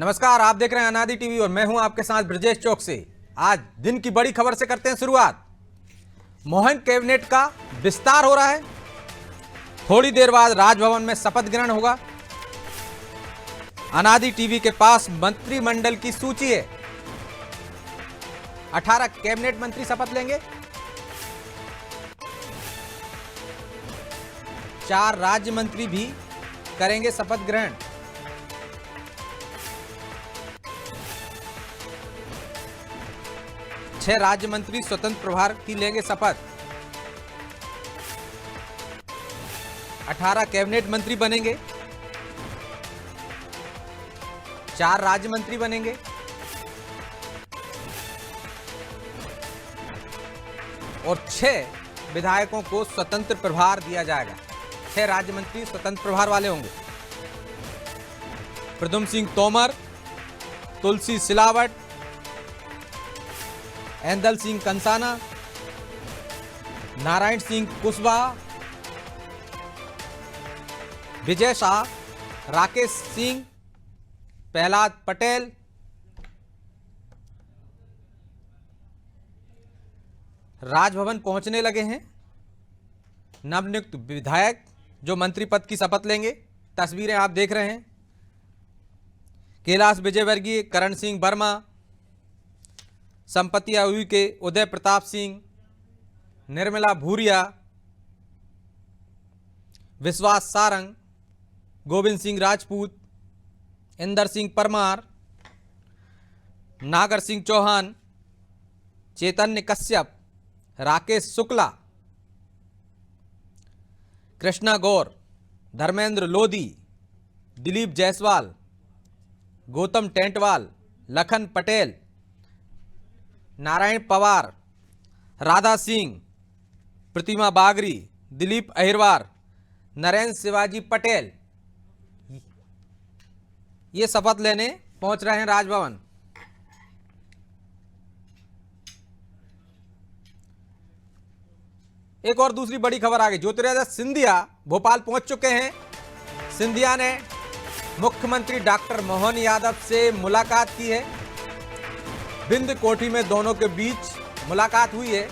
नमस्कार, आप देख रहे हैं अनादि टीवी और मैं हूं आपके साथ ब्रजेश चौक से। आज दिन की बड़ी खबर से करते हैं शुरुआत। मोहन कैबिनेट का विस्तार हो रहा है। थोड़ी देर बाद राजभवन में शपथ ग्रहण होगा। अनादि टीवी के पास मंत्रिमंडल की सूची है। 18 कैबिनेट मंत्री शपथ लेंगे। 4 राज्य मंत्री भी करेंगे शपथ ग्रहण। छह राज्य मंत्री स्वतंत्र प्रभार की लेंगे शपथ। 18 कैबिनेट मंत्री बनेंगे। 4 राज्य मंत्री बनेंगे। और 6 विधायकों को स्वतंत्र प्रभार दिया जाएगा। 6 राज्य मंत्री स्वतंत्र प्रभार वाले होंगे। प्रद्युम्न सिंह तोमर, तुलसी सिलावट, ऐंदल सिंह कंसाना, नारायण सिंह कुशवाहा, विजय शाह, राकेश सिंह, प्रहलाद पटेल, राजभवन पहुंचने लगे हैं नवनियुक्त विधायक जो मंत्री पद की शपथ लेंगे। तस्वीरें आप देख रहे हैं। कैलाश विजयवर्गीय, करण सिंह वर्मा, संपत्ति आयु के उदय प्रताप सिंह, निर्मला भूरिया, विश्वास सारंग, गोविंद सिंह राजपूत, इंदर सिंह परमार, नागर सिंह चौहान, चैतन्य कश्यप, राकेश शुक्ला, कृष्णा गौर, धर्मेंद्र लोधी, दिलीप जायसवाल, गौतम टेंटवाल, लखन पटेल, नारायण पवार, राधा सिंह, प्रतिमा बागरी, दिलीप अहिरवार, नरेंद्र शिवाजी पटेल ये शपथ लेने पहुंच रहे हैं राजभवन। एक और दूसरी बड़ी खबर आ गई। ज्योतिरादित्य सिंधिया भोपाल पहुंच चुके हैं। सिंधिया ने मुख्यमंत्री डॉक्टर मोहन यादव से मुलाकात की है। बिंद कोठी में दोनों के बीच मुलाकात हुई है।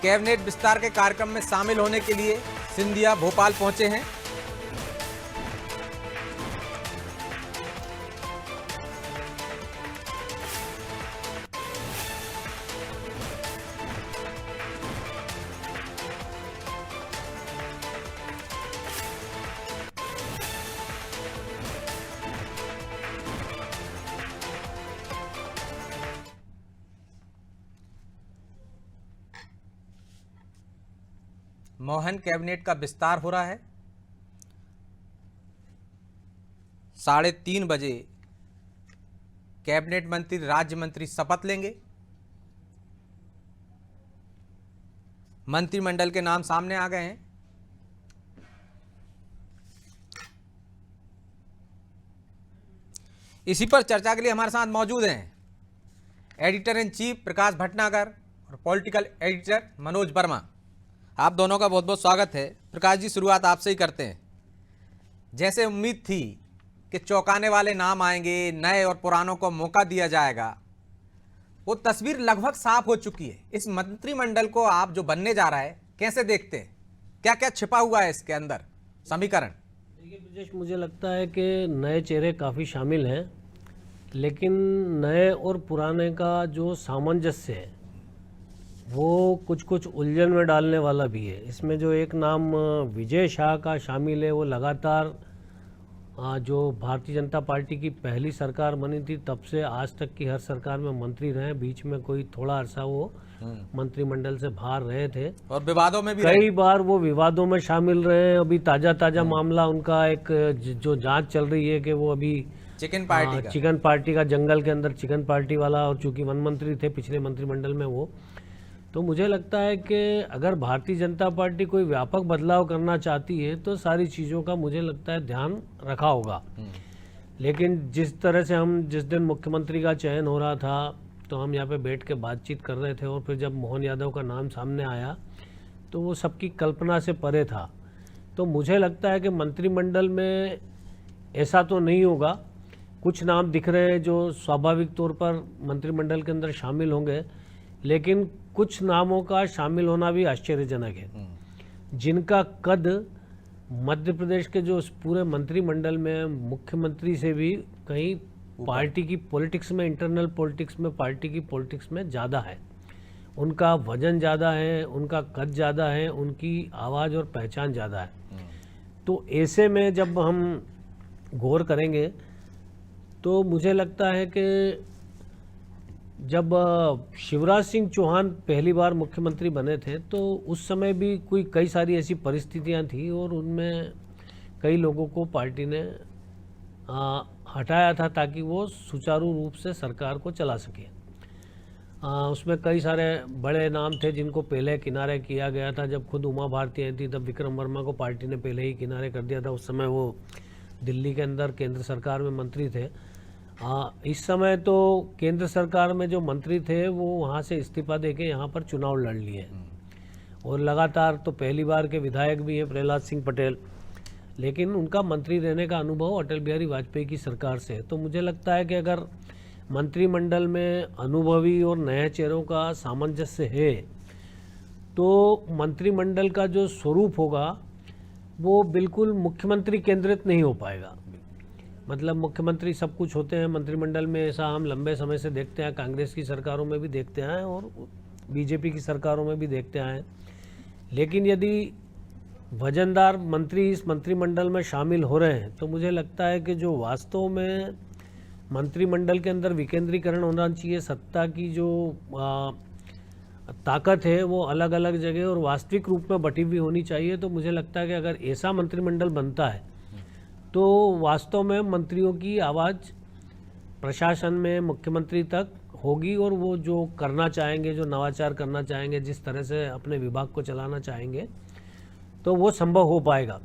कैबिनेट विस्तार के कार्यक्रम में शामिल होने के लिए सिंधिया भोपाल पहुंचे हैं। मोहन कैबिनेट का विस्तार हो रहा है। 3:30 बजे कैबिनेट मंत्री, राज्य मंत्री शपथ लेंगे। मंत्रिमंडल के नाम सामने आ गए हैं। इसी पर चर्चा के लिए हमारे साथ मौजूद हैं एडिटर इन चीफ प्रकाश भटनागर और पॉलिटिकल एडिटर मनोज वर्मा। आप दोनों का बहुत बहुत स्वागत है। प्रकाश जी, शुरुआत आपसे ही करते हैं। जैसे उम्मीद थी कि चौंकाने वाले नाम आएंगे, नए और पुरानों को मौका दिया जाएगा, वो तस्वीर लगभग साफ हो चुकी है। इस मंत्रिमंडल को आप जो बनने जा रहा है कैसे देखते हैं? क्या क्या छिपा हुआ है इसके अंदर समीकरण? देखिए ब्रजेश, मुझे लगता है कि नए चेहरे काफ़ी शामिल हैं, लेकिन नए और पुराने का जो सामंजस्य है वो कुछ कुछ उलझन में डालने वाला भी है। इसमें जो एक नाम विजय शाह का शामिल है, वो लगातार जो भारतीय जनता पार्टी की पहली सरकार बनी थी तब से आज तक की हर सरकार में मंत्री रहे। बीच में कोई थोड़ा अरसा वो मंत्रिमंडल से बाहर रहे थे और विवादों में भी कई बार वो विवादों में शामिल रहे। अभी ताज़ा मामला उनका एक जो जांच चल रही है कि वो अभी चिकन पार्टी का जंगल के अंदर चिकन पार्टी वाला, और चूंकि वन मंत्री थे पिछले मंत्रिमंडल में वो, तो मुझे लगता है कि अगर भारतीय जनता पार्टी कोई व्यापक बदलाव करना चाहती है तो सारी चीज़ों का मुझे लगता है ध्यान रखा होगा। लेकिन जिस तरह से हम जिस दिन मुख्यमंत्री का चयन हो रहा था तो हम यहाँ पे बैठ के बातचीत कर रहे थे, और फिर जब मोहन यादव का नाम सामने आया तो वो सबकी कल्पना से परे था। तो मुझे लगता है कि मंत्रिमंडल में ऐसा तो नहीं होगा। कुछ नाम दिख रहे हैं जो स्वाभाविक तौर पर मंत्रिमंडल के अंदर शामिल होंगे, लेकिन कुछ नामों का शामिल होना भी आश्चर्यजनक है, जिनका कद मध्य प्रदेश के जो पूरे मंत्रिमंडल में मुख्यमंत्री से भी कहीं पार्टी की पॉलिटिक्स में, इंटरनल पॉलिटिक्स में, पार्टी की पॉलिटिक्स में ज़्यादा है। उनका वजन ज़्यादा है, उनका कद ज़्यादा है, उनकी आवाज़ और पहचान ज़्यादा है। तो ऐसे में जब हम गौर करेंगे तो मुझे लगता है कि जब शिवराज सिंह चौहान पहली बार मुख्यमंत्री बने थे तो उस समय भी कई सारी ऐसी परिस्थितियां थी और उनमें कई लोगों को पार्टी ने हटाया था ताकि वो सुचारू रूप से सरकार को चला सके। उसमें कई सारे बड़े नाम थे जिनको पहले किनारे किया गया था। जब खुद उमा भारती आई थी तब विक्रम वर्मा को पार्टी ने पहले ही किनारे कर दिया था। उस समय वो दिल्ली के अंदर केंद्र सरकार में मंत्री थे। इस समय तो केंद्र सरकार में जो मंत्री थे वो वहाँ से इस्तीफा देके यहाँ पर चुनाव लड़ लिए और लगातार तो पहली बार के विधायक भी हैं प्रहलाद सिंह पटेल, लेकिन उनका मंत्री रहने का अनुभव अटल बिहारी वाजपेयी की सरकार से है। तो मुझे लगता है कि अगर मंत्रिमंडल में अनुभवी और नए चेहरों का सामंजस्य है तो मंत्रिमंडल का जो स्वरूप होगा वो बिल्कुल मुख्यमंत्री केंद्रित नहीं हो पाएगा। मतलब मुख्यमंत्री सब कुछ होते हैं मंत्रिमंडल में, ऐसा हम लंबे समय से देखते हैं, कांग्रेस की सरकारों में भी देखते हैं और बीजेपी की सरकारों में भी देखते आए। लेकिन यदि वजनदार मंत्री इस मंत्रिमंडल में शामिल हो रहे हैं तो मुझे लगता है कि जो वास्तव में मंत्रिमंडल के अंदर विकेंद्रीकरण होना चाहिए, सत्ता की जो ताकत है वो अलग अलग जगह और वास्तविक रूप में बटी हुई होनी चाहिए। तो मुझे लगता है कि अगर ऐसा मंत्रिमंडल बनता है तो वास्तव में मंत्रियों की आवाज़ प्रशासन में मुख्यमंत्री तक होगी और वो जो करना चाहेंगे, जो नवाचार करना चाहेंगे, जिस तरह से अपने विभाग को चलाना चाहेंगे तो वो संभव हो पाएगा।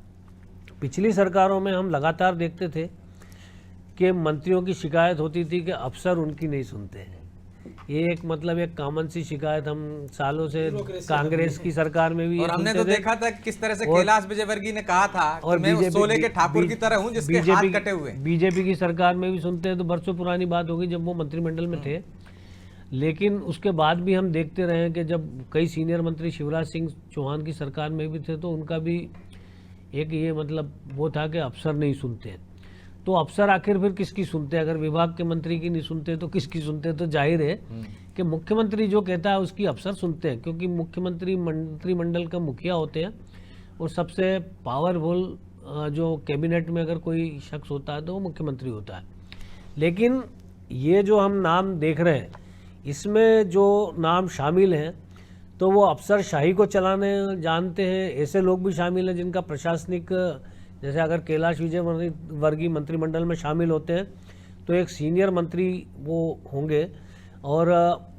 पिछली सरकारों में हम लगातार देखते थे कि मंत्रियों की शिकायत होती थी कि अफसर उनकी नहीं सुनते हैं। ये एक कॉमन सी शिकायत हम सालों से कांग्रेस की सरकार में भी और हमने तो देखा था किस तरह से कैलाश विजयवर्गीय ने कहा था और कि मैं सोले के ठाकुर की तरह हूं जिसके हाथ कटे हुए। बीजेपी की सरकार में भी सुनते हैं, तो बरसों पुरानी बात होगी जब वो मंत्रिमंडल में थे। लेकिन उसके बाद भी हम देखते रहे कि जब कई सीनियर मंत्री शिवराज सिंह चौहान की सरकार में भी थे तो उनका भी एक ये वो था कि अफसर नहीं सुनते। तो अफसर आखिर फिर किसकी सुनते हैं? अगर विभाग के मंत्री की नहीं सुनते तो किसकी सुनते? तो जाहिर है कि मुख्यमंत्री जो कहता है उसकी अफसर सुनते हैं, क्योंकि मुख्यमंत्री मंत्रिमंडल का मुखिया होते हैं और सबसे पावरफुल जो कैबिनेट में अगर कोई शख्स होता है तो वो मुख्यमंत्री होता है। लेकिन ये जो हम नाम देख रहे हैं इसमें जो नाम शामिल हैं तो वो अफसर शाही को चलाने जानते हैं। ऐसे लोग भी शामिल हैं जिनका प्रशासनिक, जैसे अगर कैलाश विजयवर्गीय मंत्रिमंडल में शामिल होते हैं तो एक सीनियर मंत्री वो होंगे। और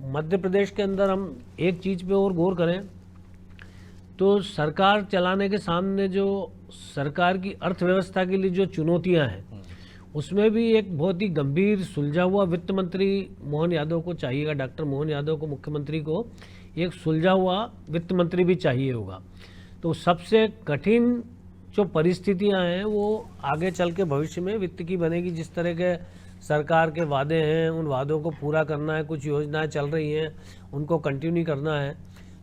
मध्य प्रदेश के अंदर हम एक चीज़ पे और गौर करें तो सरकार चलाने के सामने जो सरकार की अर्थव्यवस्था के लिए जो चुनौतियां हैं उसमें भी एक बहुत ही गंभीर सुलझा हुआ वित्त मंत्री मोहन यादव को चाहिएगा। डॉक्टर मोहन यादव को, मुख्यमंत्री को एक सुलझा हुआ वित्त मंत्री भी चाहिए होगा। तो सबसे कठिन जो परिस्थितियां हैं वो आगे चल के भविष्य में वित्त की बनेगी। जिस तरह के सरकार के वादे हैं उन वादों को पूरा करना है, कुछ योजनाएं चल रही हैं उनको कंटिन्यू करना है।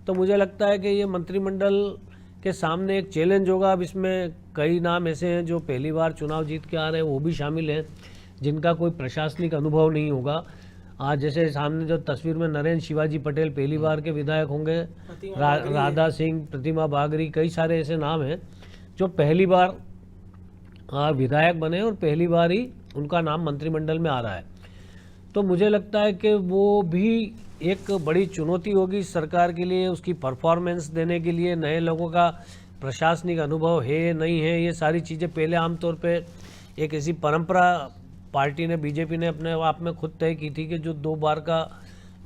तो मुझे लगता है कि ये मंत्रिमंडल के सामने एक चैलेंज होगा। अब इसमें कई नाम ऐसे हैं जो पहली बार चुनाव जीत के आ रहे हैं, वो भी शामिल हैं जिनका कोई प्रशासनिक अनुभव नहीं होगा। आज जैसे सामने जो तस्वीर में नरेंद्र शिवाजी पटेल पहली बार के विधायक होंगे, राधा सिंह, प्रतिमा बागरी, कई सारे ऐसे नाम हैं जो पहली बार विधायक बने और पहली बार ही उनका नाम मंत्रिमंडल में आ रहा है। तो मुझे लगता है कि वो भी एक बड़ी चुनौती होगी सरकार के लिए, उसकी परफॉर्मेंस देने के लिए। नए लोगों का प्रशासनिक अनुभव है नहीं है, ये सारी चीज़ें पहले आमतौर पे एक ऐसी परंपरा पार्टी ने, बीजेपी ने अपने आप में खुद तय की थी कि जो 2 बार का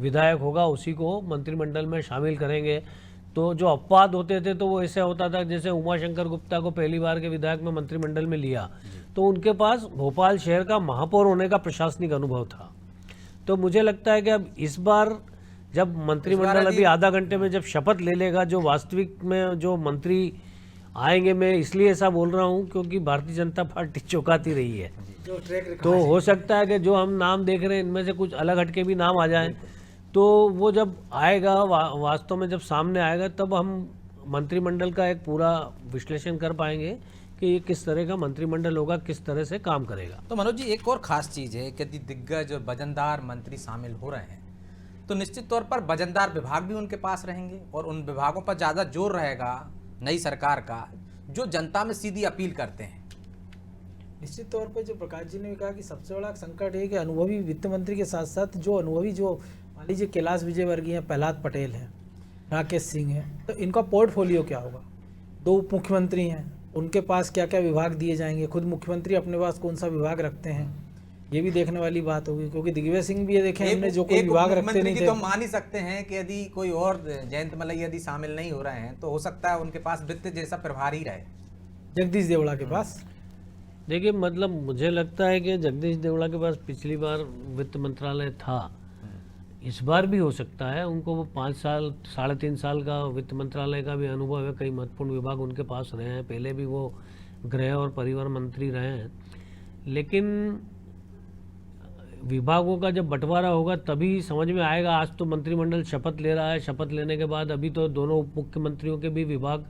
विधायक होगा उसी को मंत्रिमंडल में शामिल करेंगे। तो जो अपवाद होते थे तो वो ऐसे होता था जैसे उमाशंकर गुप्ता को पहली बार के विधायक में मंत्रिमंडल में लिया तो उनके पास भोपाल शहर का महापौर होने का प्रशासनिक अनुभव था। तो मुझे लगता है कि अब इस बार जब मंत्रिमंडल अभी आधा घंटे में जब शपथ ले लेगा, जो वास्तविक में जो मंत्री आएंगे, मैं इसलिए ऐसा बोल रहा हूँ क्योंकि भारतीय जनता पार्टी चौंकाती रही है, तो हो सकता है कि जो हम नाम देख रहे हैं इनमें से कुछ अलग हटके भी नाम आ जाएं, तो वो जब आएगा वास्तव में जब सामने आएगा तब हम मंत्रिमंडल का एक पूरा विश्लेषण कर पाएंगे कि ये किस तरह का मंत्रिमंडल होगा, किस तरह से काम करेगा। तो मनोज जी, एक और खास चीज़ है कि यदि दिग्गज और वजनदार मंत्री शामिल हो रहे हैं तो निश्चित तौर पर वजनदार विभाग भी उनके पास रहेंगे और उन विभागों पर ज़्यादा जोर रहेगा नई सरकार का, जो जनता में सीधी अपील करते हैं। निश्चित तौर पर जो प्रकाश जी ने भी कहा कि सबसे बड़ा संकट है कि अनुभवी वित्त मंत्री के साथ साथ जो अनुभवी जो मान लीजिए कैलाश विजयवर्गीय हैं, प्रहलाद पटेल हैं, राकेश सिंह हैं, तो इनका पोर्टफोलियो क्या होगा। 2 उप मुख्यमंत्री हैं, उनके पास क्या क्या विभाग दिए जाएंगे, खुद मुख्यमंत्री अपने पास कौन सा विभाग रखते हैं, ये भी देखने वाली बात होगी। क्योंकि दिग्विजय सिंह भी ये देखें हमने जो कोई विभाग रखते नहीं थे, तो मान ही सकते हैं कि यदि कोई और जयंत मलैया यदि शामिल नहीं हो रहे हैं तो हो सकता है उनके पास वित्त जैसा प्रभार ही रहे जगदीश देवड़ा के पास। देखिए, मतलब मुझे लगता है कि जगदीश देवड़ा के पास पिछली बार वित्त मंत्रालय था, इस बार भी हो सकता है। उनको वो 5 साल 3.5 साल का वित्त मंत्रालय का भी अनुभव है, कई महत्वपूर्ण विभाग उनके पास रहे हैं, पहले भी वो गृह और परिवहन मंत्री रहे हैं। लेकिन विभागों का जब बंटवारा होगा तभी समझ में आएगा। आज तो मंत्रिमंडल शपथ ले रहा है, शपथ लेने के बाद अभी तो दोनों उप मुख्यमंत्रियों के भी विभाग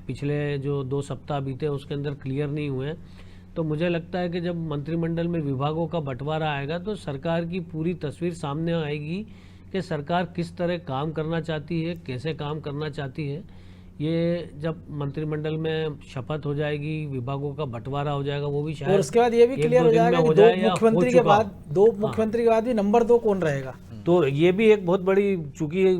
पिछले जो 2 सप्ताह बीते उसके अंदर क्लियर नहीं हुए। तो मुझे लगता है कि जब मंत्रिमंडल में विभागों का बंटवारा आएगा तो सरकार की पूरी तस्वीर सामने आएगी कि सरकार किस तरह काम करना चाहती है, कैसे काम करना चाहती है। ये जब मंत्रिमंडल में शपथ हो जाएगी, विभागों का बंटवारा हो जाएगा, वो भी शायद और उसके बाद ये भी क्लियर हो जाएगा कि 2 मुख्यमंत्री के बाद 2 मुख्यमंत्री के बाद भी नंबर 2 कौन रहेगा। तो ये भी एक बहुत बड़ी, चूंकि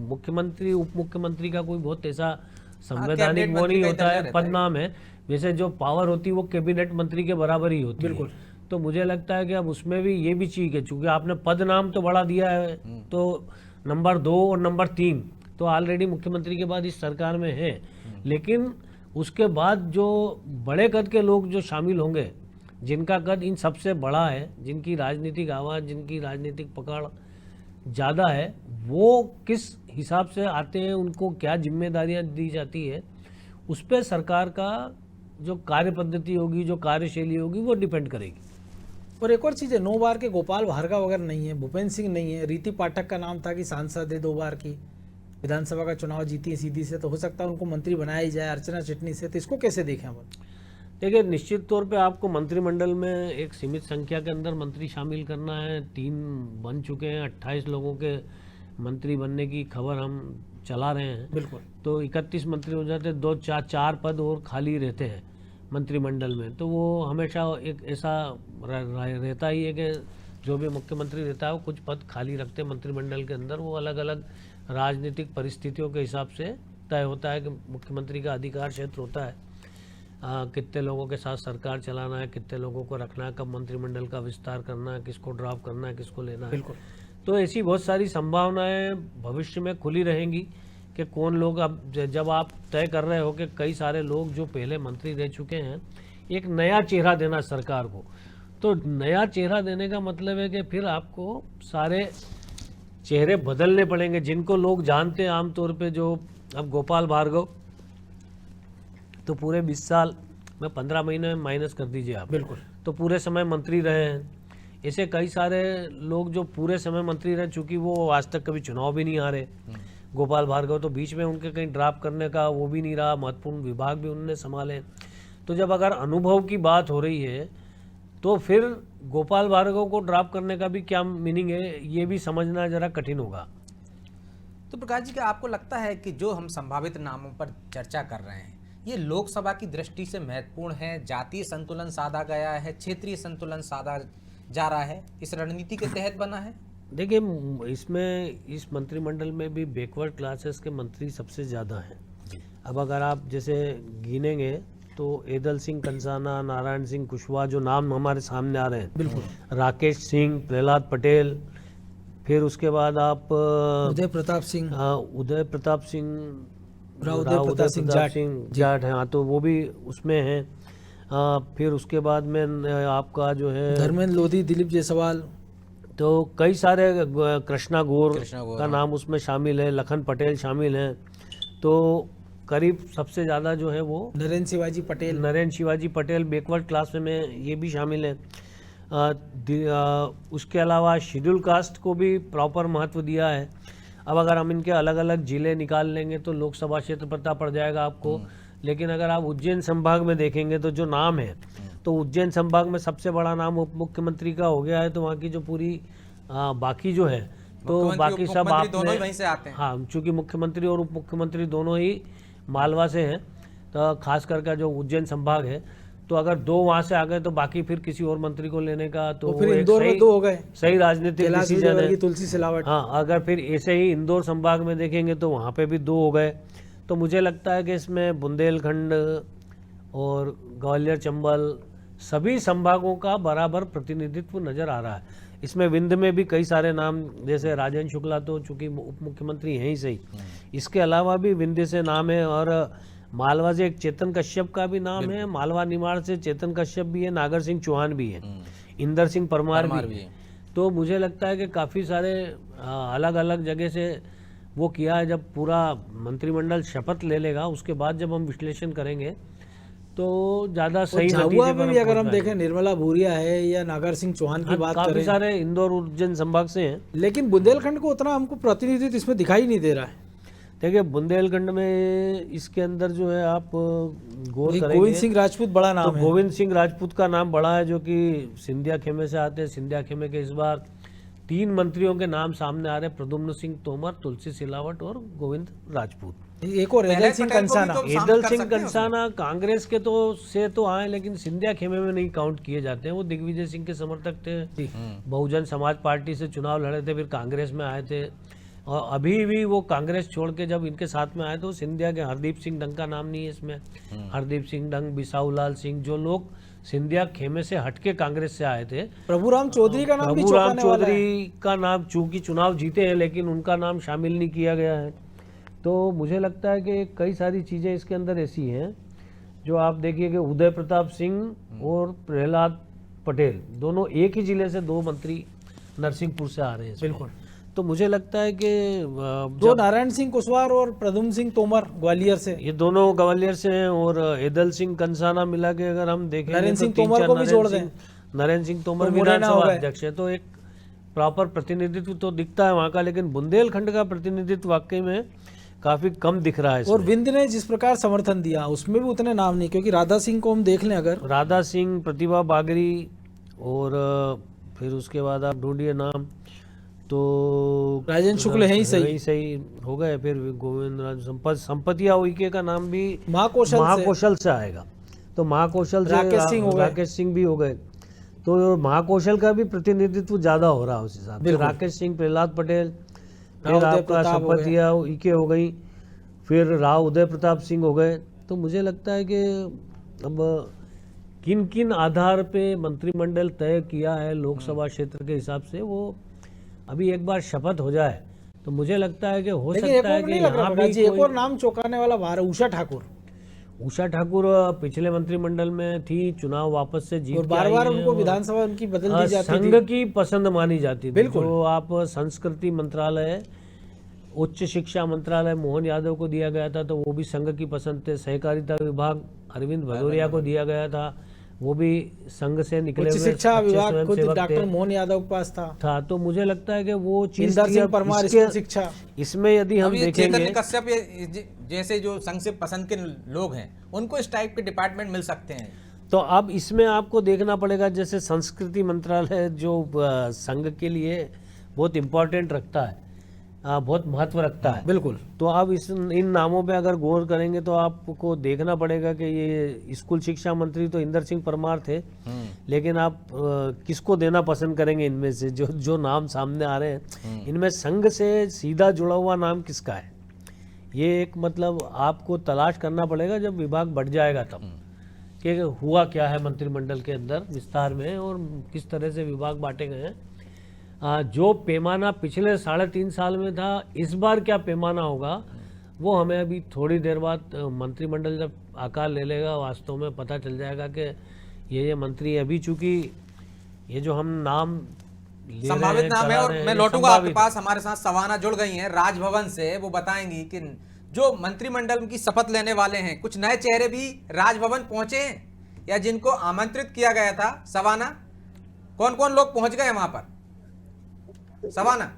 मुख्यमंत्री उप मुख्यमंत्री का कोई बहुत ऐसा संवैधानिक वो नहीं होता है, पद नाम है। वैसे जो पावर होती है वो कैबिनेट मंत्री के बराबर ही होती है। बिल्कुल। तो मुझे लगता है कि अब उसमें भी ये भी चीज है, चूंकि आपने पद नाम तो बढ़ा दिया है, तो नंबर 2 और नंबर 3 तो ऑलरेडी मुख्यमंत्री के बाद इस सरकार में है। लेकिन उसके बाद जो बड़े कद के लोग जो शामिल होंगे, जिनका कद इन सबसे बड़ा है, जिनकी राजनीतिक आवाज़, जिनकी राजनीतिक पकड़ ज़्यादा है, वो किस हिसाब से आते हैं, उनको क्या जिम्मेदारियां दी जाती है, उस पर सरकार का जो कार्य पद्धति होगी, जो कार्यशैली होगी, वो डिपेंड करेगी। और एक और चीज़ है, 9 बार के गोपाल भार्गव वगैरह नहीं है, भूपेंद्र सिंह नहीं है, रीति पाठक का नाम था कि सांसद है 2 बार की, विधानसभा का चुनाव जीती है सीधी से, तो हो सकता है उनको मंत्री बनाया ही जाए अर्चना चिटनी से। तो इसको कैसे देखें अपन? देखिए, निश्चित तौर पे आपको मंत्रिमंडल में एक सीमित संख्या के अंदर मंत्री शामिल करना है। 3 बन चुके हैं, 28 लोगों के मंत्री बनने की खबर हम चला रहे हैं। बिल्कुल। तो 31 मंत्री हो जाते, 4 पद और खाली रहते हैं मंत्रिमंडल में। तो वो हमेशा एक ऐसा रहता ही है कि जो भी मुख्यमंत्री रहता है वो कुछ पद खाली रखते हैं मंत्रिमंडल के अंदर। वो अलग अलग राजनीतिक परिस्थितियों के हिसाब से तय होता है कि मुख्यमंत्री का अधिकार क्षेत्र होता है, कितने लोगों के साथ सरकार चलाना है, कितने लोगों को रखना है, कब मंत्रिमंडल का विस्तार करना है, किसको ड्रॉप करना है, किसको लेना है। बिल्कुल। तो ऐसी बहुत सारी संभावनाएं भविष्य में खुली रहेंगी कि कौन लोग, अब जब आप तय कर रहे हो कि कई सारे लोग जो पहले मंत्री रह चुके हैं, एक नया चेहरा देना सरकार को, तो नया चेहरा देने का मतलब है कि फिर आपको सारे चेहरे बदलने पड़ेंगे जिनको लोग जानते हैं आमतौर पे। जो अब गोपाल भार्गव तो पूरे 20 साल में 15 महीने में माइनस कर दीजिए आप, बिल्कुल, तो पूरे समय मंत्री रहे हैं। ऐसे कई सारे लोग जो पूरे समय मंत्री रहे, चूंकि वो आज तक कभी चुनाव भी नहीं हारे। गोपाल भार्गव तो बीच में उनके कहीं ड्रॉप करने का वो भी नहीं रहा, महत्वपूर्ण विभाग भी उन्होंने संभाले। तो जब अगर अनुभव की बात हो रही है तो फिर गोपाल भार्गव को ड्रॉप करने का भी क्या मीनिंग है, ये भी समझना जरा कठिन होगा। तो प्रकाश जी, क्या आपको लगता है कि जो हम संभावित नामों पर चर्चा कर रहे हैं ये लोकसभा की दृष्टि से महत्वपूर्ण है, जातीय संतुलन साधा गया है, क्षेत्रीय संतुलन साधा जा रहा है, इस रणनीति के तहत बना है? देखिए, इसमें इस मंत्रिमंडल में भी बैकवर्ड क्लासेस के मंत्री सबसे ज़्यादा हैं। अब अगर आप जैसे गिनेंगे तो एदल सिंह कंसाना, नारायण सिंह कुशवाहा, जो नाम हमारे सामने आ रहे हैं, बिल्कुल, राकेश सिंह, प्रहलाद पटेल, फिर उसके बाद आप उदय प्रताप सिंह, उदय प्रताप सिंह जाट हैं, हाँ, तो वो भी उसमें हैं। फिर उसके बाद में आपका जो है धर्मेंद्र लोधी, दिलीप जायसवाल, तो कई सारे कृष्णा गौर कृष्णा गौर, का नाम उसमें शामिल है, लखन पटेल शामिल हैं। तो करीब सबसे ज़्यादा जो है वो नरेंद्र शिवाजी पटेल, नरेंद्र शिवाजी पटेल बैकवर्ड क्लास में ये भी शामिल है। उसके अलावा शेड्यूल कास्ट को भी प्रॉपर महत्व दिया है। अब अगर हम इनके अलग अलग जिले निकाल लेंगे तो लोकसभा क्षेत्र पता पड़ जाएगा आपको, लेकिन अगर आप उज्जैन संभाग में देखेंगे तो जो नाम है, तो उज्जैन संभाग में सबसे बड़ा नाम उप मुख्यमंत्री का हो गया है। तो वहाँ की जो पूरी बाकी जो है तो मुख्यमंत्री, बाकी सब उपमुख्यमंत्री दोनों ही आपने, वहीं से आते हैं। हाँ, चूंकि मुख्यमंत्री और उप मुख्यमंत्री दोनों ही मालवा से हैं, तो खास करके जो उज्जैन संभाग है, तो अगर दो वहां से आ गए तो बाकी फिर किसी और मंत्री को लेने का तो फिर वो एक इंदौर में सही- 2 हो गए, सही राजनीतिक कैलाश डिसीजन है। विजयवर्गीय, तुलसी सिलावट। हाँ, अगर फिर ऐसे ही इंदौर संभाग में देखेंगे तो वहाँ पे भी 2 हो गए। तो मुझे लगता है कि इसमें बुंदेलखंड और ग्वालियर चंबल सभी संभागों का बराबर प्रतिनिधित्व नजर आ रहा है। इसमें विंध्य में भी कई सारे नाम, जैसे राजेंद्र शुक्ला तो चूंकि उप मुख्यमंत्री हैं ही सही, इसके अलावा भी विंध्य से नाम है, और मालवा से एक चेतन कश्यप का भी नाम है, मालवा निमाड़ से चेतन कश्यप भी है, नागर सिंह चौहान भी है, इंदर सिंह परमार भी है। तो मुझे लगता है कि काफ़ी सारे अलग अलग जगह से वो किया है। जब पूरा मंत्रिमंडल शपथ ले लेगा उसके बाद जब हम विश्लेषण करेंगे तो ज़्यादा सही झाबुआ नतीजे में पर भी अगर हम पहुंच देखें, निर्मला भूरिया है या नागर सिंह चौहान की पाएंगे। बात काफ़ी करें, सारे इंदौर उज्जैन संभाग से हैं। लेकिन बुंदेलखंड को उतना हमको प्रतिनिधित्व इसमें दिखाई नहीं दे रहा है। देखिए बुंदेलखंड में इसके अंदर जो है आप गौर करेंगे, गोविंद सिंह राजपूत बड़ा तो नाम है। गोविंद सिंह राजपूत का नाम बड़ा है, जो कि सिंधिया खेमे से आते हैं। सिंधिया खेमे के इस बार 3 मंत्रियों के नाम सामने आ रहे हैं, प्रद्युम्न सिंह तोमर, तुलसी सिलावट और गोविंद राजपूत। एक और एदल सिंह कंसाना। एदल सिंह कंसाना कांग्रेस के तो से तो आए, लेकिन सिंधिया खेमे में नहीं काउंट किए जाते हैं। वो दिग्विजय सिंह के समर्थक थे, बहुजन समाज पार्टी से चुनाव लड़े थे, फिर कांग्रेस में आए थे, और अभी भी वो कांग्रेस छोड़ के जब इनके साथ में आए तो सिंधिया के हरदीप सिंह डंग का नाम नहीं है इसमें। हरदीप सिंह डंग, बिसाऊलाल सिंह, जो लोग सिंधिया खेमे से हटके कांग्रेस से आए थे। प्रभुराम चौधरी का नाम भी प्रभुराम चौंकाने वाला है। चौधरी का नाम, चूंकि चुनाव जीते हैं लेकिन उनका नाम शामिल नहीं किया गया है। तो मुझे लगता है कि कई सारी चीज़ें इसके अंदर ऐसी हैं जो आप देखिए कि उदय प्रताप सिंह और प्रहलाद पटेल दोनों एक ही जिले से 2 मंत्री नरसिंहपुर से आ रहे हैं इसमें। बिल्कुल। तो मुझे लगता है कि 2 नारायण सिंह कुशवाहा और प्रद्युम्न सिंह तोमर ग्वालियर से। ये दोनों ग्वालियर से हैं, और एदल सिंह कंसाना मिला के अगर हम देखेंगे नरेंद्र तो सिंह तोमर को भी जोड़ दें। नरेंद्र सिंह तोमर तो मुरैना हो विधानसभा गए। अध्यक्ष है, तो एक प्रॉपर प्रतिनिधित्व तो दिखता है वहाँ का, लेकिन बुंदेलखंड का प्रतिनिधित्व वाकई में काफी कम दिख रहा है और इसमें। विंध्य ने जिस प्रकार समर्थन दिया उसमें भी उतने नाम नहीं, क्योंकि राधा सिंह को हम देख लें अगर, राधा सिंह, प्रतिभा बागरी, और फिर उसके बाद आप ढूंढिए नाम, तो राजेंद्र शुक्ल है ही सही। वही सही हो गए। फिर गोविंद राज संपतिया उइके का नाम भी महाकौशल से आएगा, तो महाकौशल से राकेश सिंह हो गए। राकेश सिंह भी हो गए। तो महाकौशल का भी प्रतिनिधित्व ज्यादा हो रहा है उस हिसाब से। बिल्कुल। राकेश सिंह, प्रहलाद पटेल, राव फिर उदय आपका प्रताप हो गए। संपतिया उइके हो गई, फिर राव उदय प्रताप सिंह हो गए। तो मुझे लगता है कि अब किन किन आधार पे मंत्रिमंडल तय किया है लोकसभा क्षेत्र के हिसाब से, वो अभी एक बार शपथ हो जाए तो मुझे लगता है कि हो लेकिन एक सकता है और कि नहीं लग रहा यहाँ प्रकाश भी जी, एक कोई- और नाम चौंकाने वाला बाहर है, उषा ठाकुर। उषा ठाकुर पिछले मंत्रिमंडल में थी, चुनाव वापस से जीत और के बार आई बार हैं, उनको और विधानसभा उनकी बदल दी जाती संघ थी। की पसंद मानी जाती थी। बिल्कुल। जो आप संस्कृति मंत्रालय, उच्च शिक्षा मंत्रालय मोहन यादव को दिया गया था, तो वो भी संघ की पसंद थे। सहकारिता विभाग अरविंद भदौरिया को दिया गया था, वो भी संघ से निकले उच्च हुए शिक्षा अच्छे विभाग खुद स्वयंसेवक डॉक्टर थे। मोहन यादव के पास था। तो मुझे लगता है कि वो चीज इंदर थी। सिंह अब परमार इसके- स्कूल शिक्षा। इसमें यदि हम अब ये देखेंगे, चैतन्य कश्यप जैसे जो संघ से पसंद के लोग हैं उनको इस टाइप के डिपार्टमेंट मिल सकते हैं। तो अब इसमें आपको देखना पड़ेगा, जैसे संस्कृति मंत्रालय जो संघ के लिए बहुत इम्पोर्टेंट रखता है, बहुत महत्व रखता है। बिल्कुल। तो अब इन नामों पे अगर गौर करेंगे तो आपको देखना पड़ेगा कि ये स्कूल शिक्षा मंत्री तो इंदर सिंह परमार थे, लेकिन आप किसको देना पसंद करेंगे इनमें से जो नाम सामने आ रहे हैं, इनमें संघ से सीधा जुड़ा हुआ नाम किसका है? ये एक मतलब आपको तलाश करना पड़ेगा जब विभाग बढ़ जाएगा तब, कि हुआ क्या है मंत्रिमंडल के अंदर विस्तार में और किस तरह से विभाग बांटे गए हैं। जो पैमाना पिछले 3.5 साल में था, इस बार क्या पैमाना होगा वो हमें अभी थोड़ी देर बाद मंत्रिमंडल जब आकार ले लेगा वास्तव में पता चल जाएगा कि ये मंत्री अभी, चूंकि ये जो हम नाम ले संभावित रहे हैं, नाम है। करा और रहे हैं, मैं ये लौटूंगा आपके संभावित पास, हमारे साथ सवाना जुड़ गई हैं राजभवन से, वो बताएंगी कि जो मंत्रिमंडल की शपथ लेने वाले हैं, कुछ नए चेहरे भी राजभवन पहुंचे हैं या जिनको आमंत्रित किया गया था। सवाना, कौन कौन लोग पहुंच गए वहां पर? सवाना।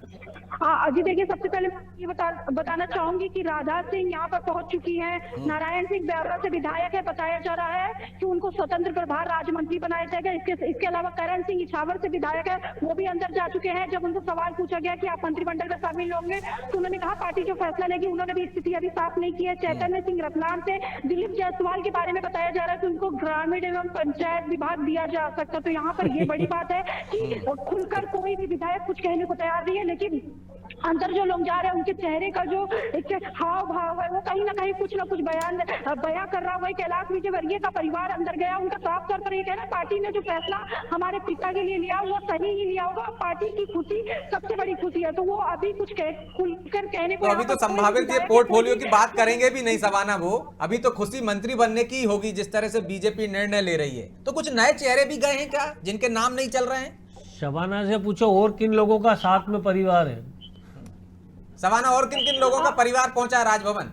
हाँ जी, देखिए सबसे पहले मैं ये बताना चाहूंगी कि राधा सिंह यहाँ पर पहुंच चुकी हैं। नारायण सिंह ब्यावरा से विधायक है, बताया जा रहा है कि उनको स्वतंत्र प्रभार राज्य मंत्री बनाया जाएगा। इसके अलावा करण सिंह इछावर से विधायक है, वो भी अंदर जा चुके हैं। जब उनको सवाल पूछा गया कि आप मंत्रिमंडल में शामिल होंगे तो उन्होंने कहा पार्टी जो फैसला लेगी। उन्होंने भी स्थिति अभी साफ नहीं की है। चैतन्य सिंह रतलाम से दिलीप जायसवाल के बारे में बताया जा रहा है कि उनको ग्रामीण एवं पंचायत विभाग दिया जा सकता। तो यहाँ पर ये बड़ी बात है कि खुलकर कोई भी विधायक कुछ कहने को तैयार नहीं है, लेकिन अंदर जो लोग जा रहे हैं उनके चेहरे का जो एक हाव भाव है वो कहीं ना कुछ बयान कर रहा है। वही कैलाश विजयवर्गीय का परिवार अंदर गया, उनका साफ तौर पर ये कहना पार्टी ने जो फैसला हमारे पिता के लिए लिया वो सही ही लिया होगा। पार्टी की खुशी सबसे बड़ी खुशी है, तो वो अभी कुछ खुलकर कहने को तो अभी तो संभावित ये पोर्टफोलियो की बात करेंगे भी नहीं सवाना, वो अभी तो खुशी मंत्री बनने की होगी जिस तरह से बीजेपी निर्णय ले रही है। तो कुछ नए चेहरे भी गए हैं क्या जिनके नाम नहीं चल रहे हैं? शबाना से पूछो और किन लोगों का साथ में परिवार है। सवाना, और किन किन लोगों का परिवार पहुंचा है राजभवन?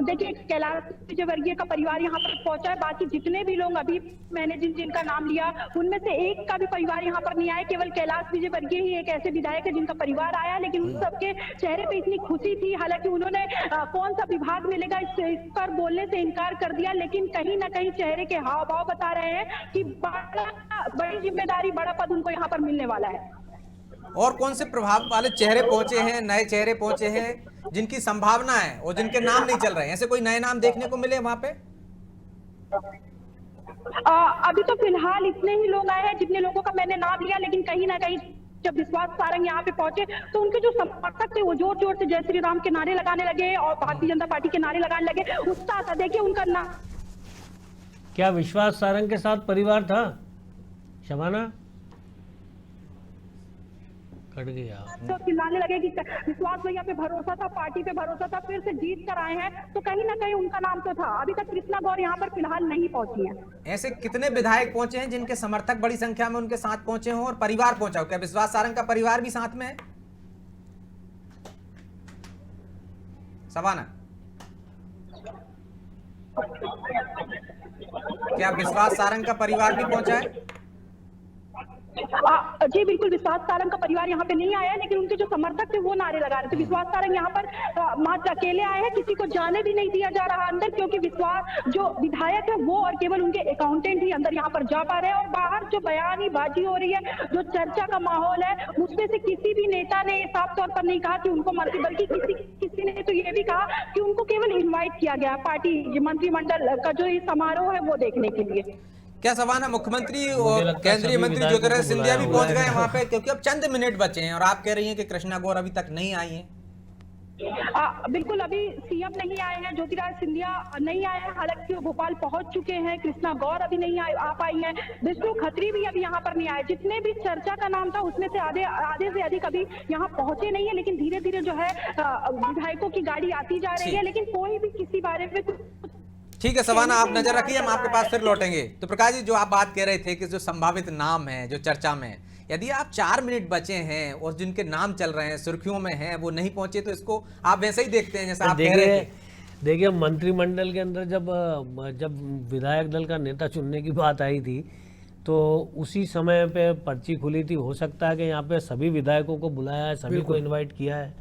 देखिए कैलाश विजयवर्गीय का परिवार यहाँ पर पहुंचा है। बाकी जितने भी लोग अभी मैंने जिनका नाम लिया उनमें से एक का भी परिवार यहाँ पर नहीं आया। केवल कैलाश विजयवर्गीय ही एक ऐसे विधायक है जिनका परिवार आया, लेकिन उन सबके चेहरे पे इतनी खुशी थी। हालांकि उन्होंने कौन सा विभाग मिलेगा इस पर बोलने से इनकार कर दिया, लेकिन कहीं ना कहीं चेहरे के हाव भाव बता रहे हैं कि बड़ी जिम्मेदारी, बड़ा पद उनको यहाँ पर मिलने वाला है। और कौन से प्रभाव वाले चेहरे पहुंचे हैं, नए चेहरे पहुंचे हैं जिनकी संभावना है और जिनके नाम नहीं चल रहे हैं? ऐसे कोई नए नाम देखने को मिले वहां पे? अभी तो फिलहाल इतने ही लोग आए हैं जितने लोगों का मैंने नाम लिया, लेकिन कहीं ना कहीं जब विश्वास सारंग यहाँ पे पहुंचे तो उनके जो समर्थक थे वो जोर जोर से जय श्री राम के नारे लगाने लगे और भारतीय जनता पार्टी के नारे लगाने लगे। उत्साह था, देखिए उनका नाम। क्या विश्वास सारंग के साथ परिवार था? शबाना कट गया। तो चिल्लाने लगे कि विश्वास भैया पे भरोसा था, पार्टी पे भरोसा था, फिर से जीत कर आए हैं, तो कहीं ना कहीं उनका नाम तो था। अभी तक कृष्णा गौर यहाँ पर फिलहाल नहीं पहुंची है। ऐसे कितने विधायक पहुंचे हैं जिनके समर्थक बड़ी संख्या में उनके साथ पहुंचे हों और परिवार पहुंचा हो? क्या विश्वास सारंग का परिवार भी साथ में है? सवाना, क्या विश्वास सारंग का परिवार भी पहुंचा है? जी बिल्कुल, विश्वास सारंग का परिवार यहाँ पे नहीं आया है, लेकिन उनके जो समर्थक थे वो नारे लगा रहे थे। विश्वास सारंग यहाँ पर मात्र अकेले आए हैं, किसी को जाने भी नहीं दिया जा रहा अंदर, क्योंकि विश्वास जो विधायक है वो और केवल उनके अकाउंटेंट ही अंदर यहाँ पर जा पा रहे हैं। और बाहर जो बयानीबाजी हो रही है, जो चर्चा का माहौल है, उसमें से किसी भी नेता ने साफ तौर पर नहीं कहा कि उनको मंत्री, बल्कि किसी ने तो ये भी कहा कि उनको केवल इन्वाइट किया गया पार्टी मंत्रिमंडल का जो ये समारोह है वो देखने के लिए। क्या सवाना, मुख्यमंत्री और केंद्रीय मंत्री ज्योतिरादित्य सिंधिया भी पहुंच गए वहां पे? क्योंकि अब चंद मिनट बचे हैं और आप कह रही हैं कि कृष्णा गौर अभी तक नहीं आई हैं। बिल्कुल, अभी सीएम नहीं आए हैं, ज्योतिरादित्य सिंधिया नहीं आए हैं। हालांकि वो भोपाल पहुंच चुके हैं। कृष्णा गौर अभी नहीं आ पाई हैं। विष्णु खत्री भी अभी यहाँ पर नहीं आए। जितने भी चर्चा का नाम था उसमें से आधे से अधिक अभी यहाँ पहुंचे नहीं है, लेकिन धीरे धीरे जो है विधायकों की गाड़ी आती जा रही है, लेकिन कोई भी किसी बारे में। ठीक है सवाना, आप नजर रखिए, हम आपके पास फिर लौटेंगे। तो प्रकाश जी, जो आप बात कह रहे थे कि जो संभावित नाम है जो चर्चा में, यदि आप 4 मिनट बचे हैं और जिनके नाम चल रहे हैं, सुर्खियों में हैं, वो नहीं पहुंचे, तो इसको आप वैसे ही देखते हैं जैसा आप कह रहे थे? देखिए, मंत्रिमंडल के अंदर जब विधायक दल का नेता चुनने की बात आई थी तो उसी समय पे पर्ची खुली थी। हो सकता है कि यहाँ पे सभी विधायकों को बुलाया है, सभी को इन्वाइट किया है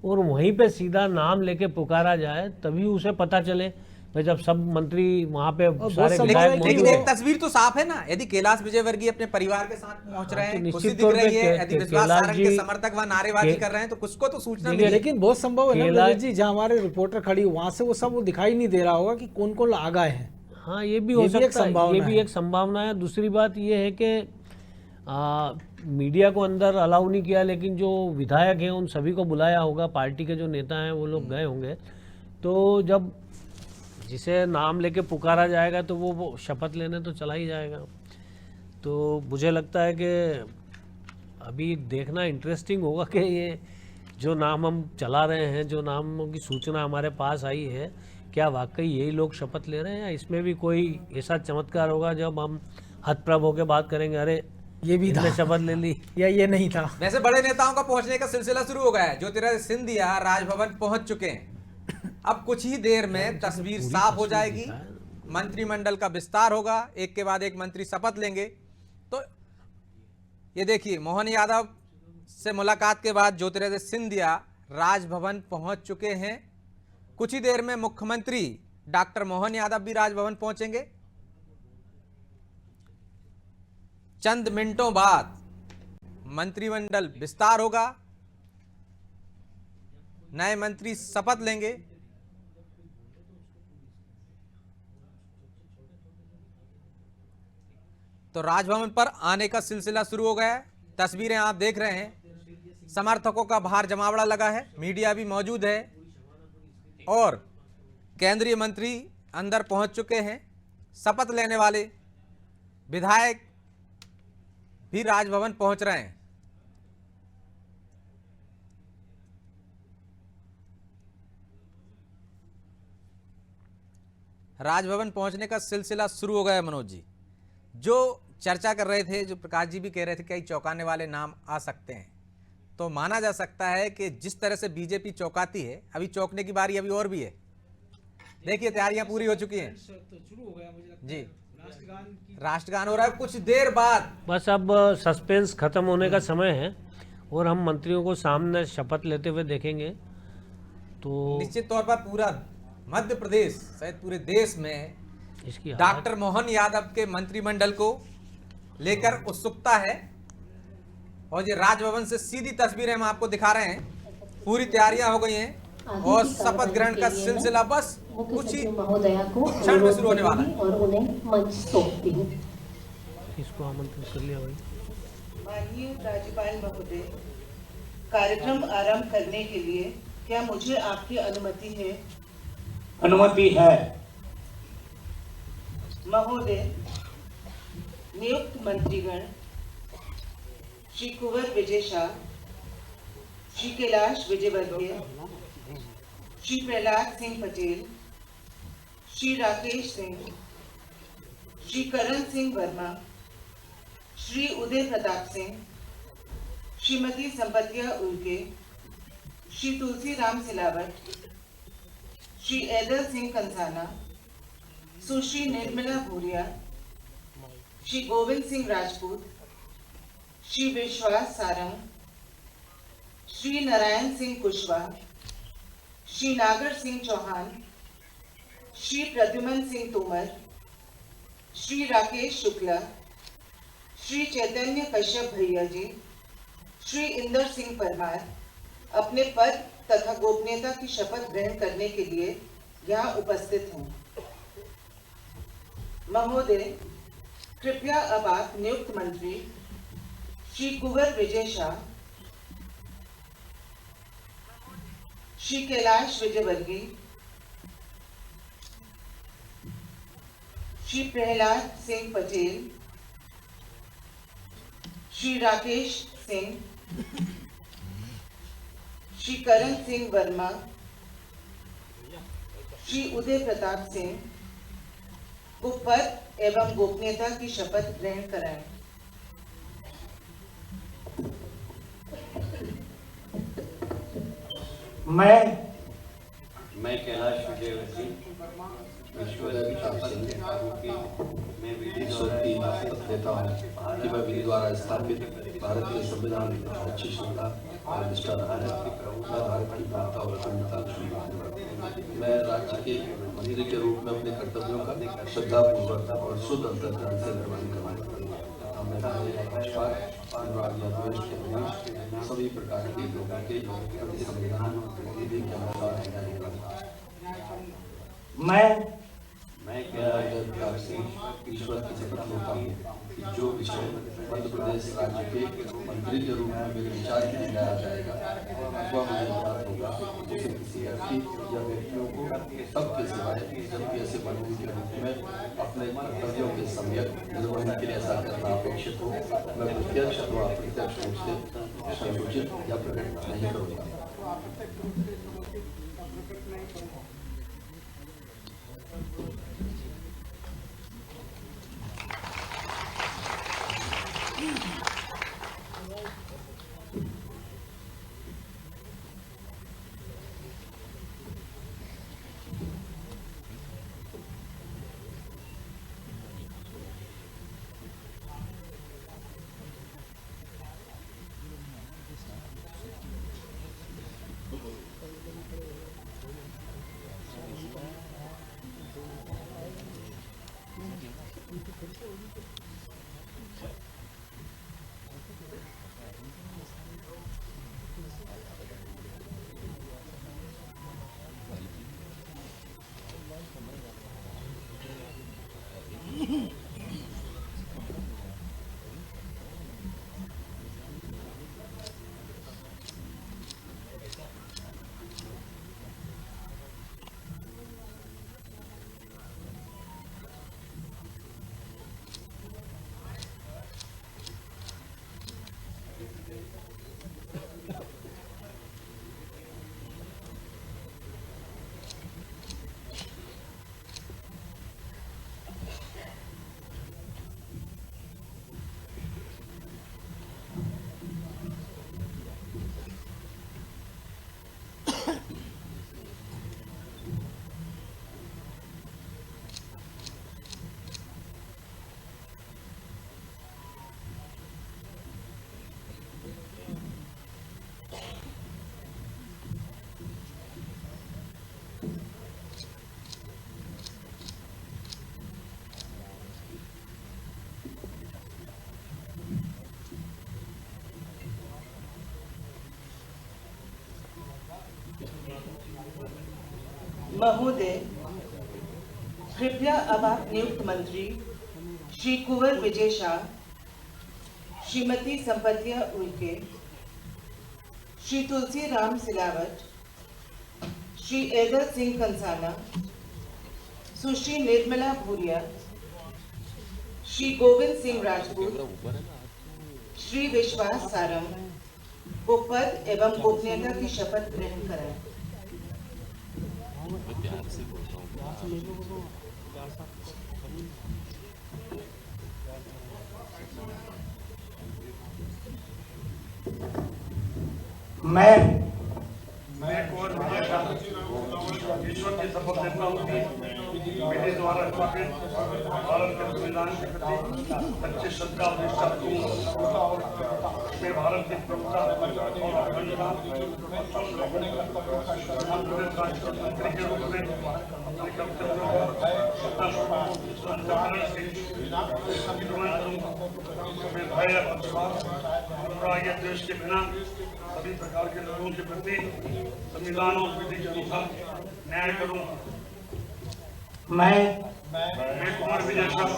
और वहीं पे सीधा नाम लेके पुकारा जाए, तभी उसे पता चले। जब सब मंत्री वहाँ पे सारे विधायक, लेकिन एक तस्वीर तो साफ है ना, यदि कैलाश विजयवर्गीय अपने परिवार के साथ पहुंच रहे हैं, खुशी दिख रही है, यदि विश्वास सारंग के समर्थक वहां नारेबाजी कर रहे हैं, तो कुछ को तो सूचना मिली। लेकिन बहुत संभव है ना जी, जहाँ हमारे रिपोर्टर खड़ी वहां से वो सब दिखाई नहीं दे रहा होगा कि कौन कौन आ गए हैं। हाँ, ये भी हो सकता है, ये भी एक संभावना है। दूसरी बात ये है कि मीडिया को अंदर अलाउ नहीं किया, लेकिन जो विधायक हैं उन सभी को बुलाया होगा। पार्टी के जो नेता हैं वो लोग गए होंगे। तो जब जिसे नाम लेके पुकारा जाएगा तो वो शपथ लेने तो चला ही जाएगा। तो मुझे लगता है कि अभी देखना इंटरेस्टिंग होगा कि ये जो नाम हम चला रहे हैं, जो नामों की सूचना हमारे पास आई है, क्या वाकई यही लोग शपथ ले रहे हैं या इसमें भी कोई ऐसा चमत्कार होगा जब हम हतप्रभ होकर बात करेंगे, अरे ये भी इनने था शपथ ले ली। या ये नहीं था? वैसे बड़े नेताओं का पहुंचने का सिलसिला शुरू हो गया है। ज्योतिरादित्य सिंधिया राजभवन पहुंच चुके हैं। अब कुछ ही देर में तस्वीर साफ हो जाएगी, मंत्रिमंडल का विस्तार होगा, एक के बाद एक मंत्री शपथ लेंगे। तो ये देखिए, मोहन यादव से मुलाकात के बाद ज्योतिरादित्य सिंधिया राजभवन पहुंच चुके हैं। कुछ ही देर में मुख्यमंत्री डॉक्टर मोहन यादव भी राजभवन पहुंचेंगे। चंद मिनटों बाद मंत्रिमंडल विस्तार होगा, नए मंत्री शपथ लेंगे। तो राजभवन पर आने का सिलसिला शुरू हो गया है। तस्वीरें आप देख रहे हैं, समर्थकों का बाहर जमावड़ा लगा है, मीडिया भी मौजूद है और केंद्रीय मंत्री अंदर पहुंच चुके हैं। शपथ लेने वाले विधायक भी राजभवन पहुंच रहे हैं। राजभवन पहुंचने का सिलसिला शुरू हो गया है। मनोज जी जो चर्चा कर रहे थे, जो प्रकाश जी भी कह रहे थे, कई चौंकाने वाले नाम आ सकते हैं, तो माना जा सकता है कि जिस तरह से बीजेपी चौंकाती है, अभी चौंकने की बारी अभी और भी है। देखिए तैयारियां पूरी हो चुकी हैं शुरू हो गया मुझे लगता जी, है। राष्ट्रगान हो रहा है कुछ देर बाद। बस अब सस्पेंस खत्म होने का समय है और हम मंत्रियों को सामने शपथ लेते हुए देखेंगे। तो निश्चित तौर पर पूरा मध्य प्रदेश शायद पूरे देश में इसकी डॉक्टर मोहन यादव के मंत्रिमंडल को लेकर उत्सुकता है। और ये राजभवन से सीधी तस्वीरें हम आपको दिखा रहे हैं। पूरी तैयारियां हो गई हैं और शपथ ग्रहण का सिलसिला बस कुछ ही महोदया को क्षण में शुरू होने वाला है। और उन्हें मंच सौंपती हूँ। इसको आमंत्रित कर लिया भाई। माननीय राज्यपाल महोदय, कार्यक्रम आरंभ करने के लिए क्या मुझे आपकी अनुमति है? अनुमति है। महोदय, नियुक्त मंत्रीगण श्री कुंवर विजय शाह, श्री कैलाश विजयवर्गीय, श्री प्रहलाद सिंह पटेल, श्री राकेश सिंह, श्री करण सिंह वर्मा, श्री उदय प्रताप सिंह, श्रीमती संपतिया उइके, श्री तुलसी राम सिलावट, श्री ऐदल सिंह कंसाना, सुश्री निर्मला भूरिया, श्री गोविंद सिंह राजपूत, श्री विश्वास सारंग, श्री नारायण सिंह कुशवाहा, श्री नागर सिंह चौहान, श्री प्रद्युमन सिंह तोमर, श्री राकेश शुक्ला, श्री चैतन्य कश्यप भैया जी, श्री इंदर सिंह परमार अपने पद तथा गोपनीयता की शपथ ग्रहण करने के लिए यहाँ उपस्थित हैं। महोदय, कृपया अब आप नियुक्त मंत्री श्री कुंवर विजय शाह, श्री कैलाश विजयवर्गीय, श्री प्रहलाद सिंह पटेल, श्री राकेश सिंह, श्री करण सिंह वर्मा, श्री उदय प्रताप सिंह को पद एवं गोपनीयता की शपथ ग्रहण कराएं। मैं कैलाश विजयवर्गीय मैं विधि देता हूँ कि मैं विधि द्वारा स्थापित भारतीय संविधान अच्छी श्रद्धा और निष्ठा रहा है। मैं भारत की माता और अखंडता, मैं राज्य के मंत्री के रूप में अपने कर्तव्यों का श्रद्धापूर्वक और शुद्ध अंतर्ज्ञान से निर्वहन करवाऊंगा। सभी प्रकार के लोगों के संविधान विधि के अनुसार मैं प्रकार से ईश्वर की शपथ लेता हूँ कि जो विषय मध्य प्रदेश राज्य के मंत्री के रूप में मेरे विचार में लाया जाएगा वह मुझे प्राप्त होगा। उसे किसी व्यक्ति या व्यक्तियों को सबके सिवाय जबकि ऐसे मंत्री के रूप में अपने कर्तव्यों के सम्यक निर्वहन के लिए ऐसा करना अपेक्षित हो, मैं प्रत्यक्ष अथवा अप्रत्यक्ष रूप से संसूचित या प्रकट नहीं करूँगा। महोदय, कृपया अब आप नियुक्त मंत्री श्री कुंवर विजय शाह, श्रीमती संपत्तिया उइके, श्री तुलसी राम सिलावट, श्री एदर सिंह कंसाना, सुश्री निर्मला भूरिया, श्री गोविंद सिंह राजपूत, श्री विश्वास सारंग को पद एवं गोपनीयता की शपथ ग्रहण कराएं। मैं कुंवर विजय शाह ईश्वर की शपथ लेता हूँ कि मेरे द्वारा स्थापित भारत के संविधान के प्रति सच्ची श्रद्धा और निष्ठा दूंगा। मैं भारत की प्रमुखता और अखंडता प्रधानमंत्री के रूप में अपने कर्तव्यों को अंतःकरण से निर्वहन करूंगा। मैं भय अनुराग या द्वेष के बिना सभी प्रकार के लोगों के प्रति संविधान और विधि के अनुसार न्याय करूंगा। मैं कुंवर विजय शाह